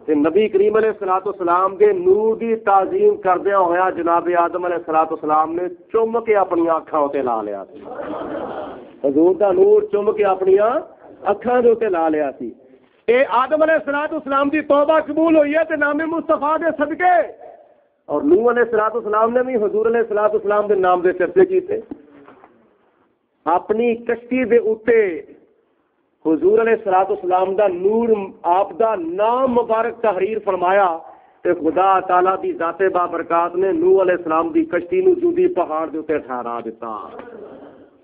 تے نبی کریم علیہ الصلوۃ والسلام دے نور دی تعظیم کردیا ہویا جناب آدم علیہ الصلوۃ والسلام نے چم کے اپنی اکھاں تے لا لیا سی۔ حضور دا نور چم کے اپنی اکھاں دے تے لا لیا سی۔ اے آدم علیہ الصلوۃ والسلام دی توبہ قبول ہوئی ہے تے نام مصطفیٰ دے صدقے، اور نوح علیہ الصلوۃ والسلام نے بھی حضور علیہ الصلوۃ والسلام دے نام دے چرچے کیتے۔ اپنی کشتی دے اوتے حضور علیہ الصلوۃ والسلام دا نور آپ دا نام مبارک تحریر فرمایا تے خدا تعالی دی ذات بابرکات نے نوح علیہ السلام دی کشتی نو جودی پہاڑ دے اوتے ٹھہرا دیتا۔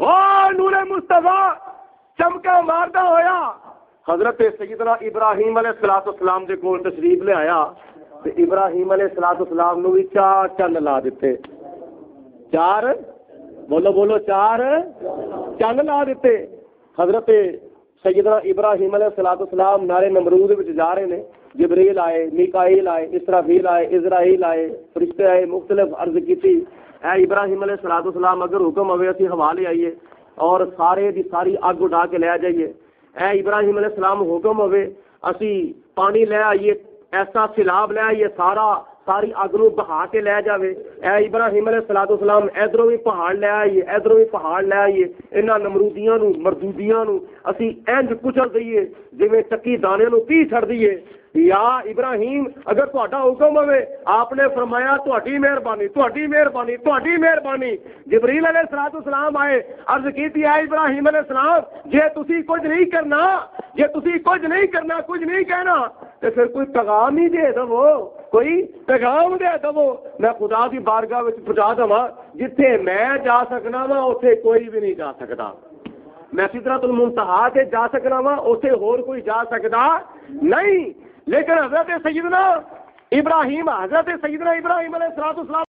او نور مصطفیٰ چمکا ماردا ہویا حضرت سیدنا ابراہیم علیہ الصلوۃ والسلام دے کول تشریف لے آیا تے ابراہیم علیہ الصلوۃ والسلام نو بھی چار چن لا دیتے۔ چار بولو بولو، چار چن لا دیتے۔ حضرت سیدنا ابراہیم علیہ الصلوۃ والسلام نارے نمرود وچ جا رہے نے، جبریل آئے، میکائیل آئے، اسرافیل آئے، اسرائیل آئے، فرشتے آئے، مختلف عرض کیتی اے ابراہیم علیہ الصلوۃ والسلام اگر حکم ہوئے اسی ہوا لے آئیے اور سارے دی ساری اگ اڑا کے لے جائیے۔ اے ابراہیم علیہ السلام حکم ہوئے اسی پانی لے آئیے، ایسا سیلاب لے آئیے ساری اگ نو بہا کے لے جاوے۔ اے ابراہیم علیہ الصلوۃ والسلام ادھروں بھی پہاڑ لے آئیے، ادھروں بھی پہاڑ لے آئیے، انہاں نمرودیاں نو مردودیاں نو اسی انج کچل دئیے جویں چکی دانے نو پی چھڑ دئیے۔ یا ابراہیم اگر تہاڈا حکم ہوئے، آپ نے فرمایا تہاڈی مہربانی تہاڈی مہربانی تہاڈی مہربانی۔ جبریل علیہ الصلوۃ والسلام آئے، عرض کیتی اے ابراہیم علیہ السلام جے تسی کچھ نہیں کرنا، جے تسی کچھ نہیں کرنا، کچھ نہیں کہنا تے پھر کوئی پیغام ہی دے دو، کوئی پیغام دے دو، میں خدا دی بارگاہ وچ پہنچا دواں جتھے میں جا سکنا وا اوتھے کوئی بھی نہیں جا سکدا، میں سدرۃ المنتہا تے جا سکنا وا اوتھے ہور کوئی جا سکدا نہیں۔ لیکن حضرت سیدنا ابراہیم علیہ السلام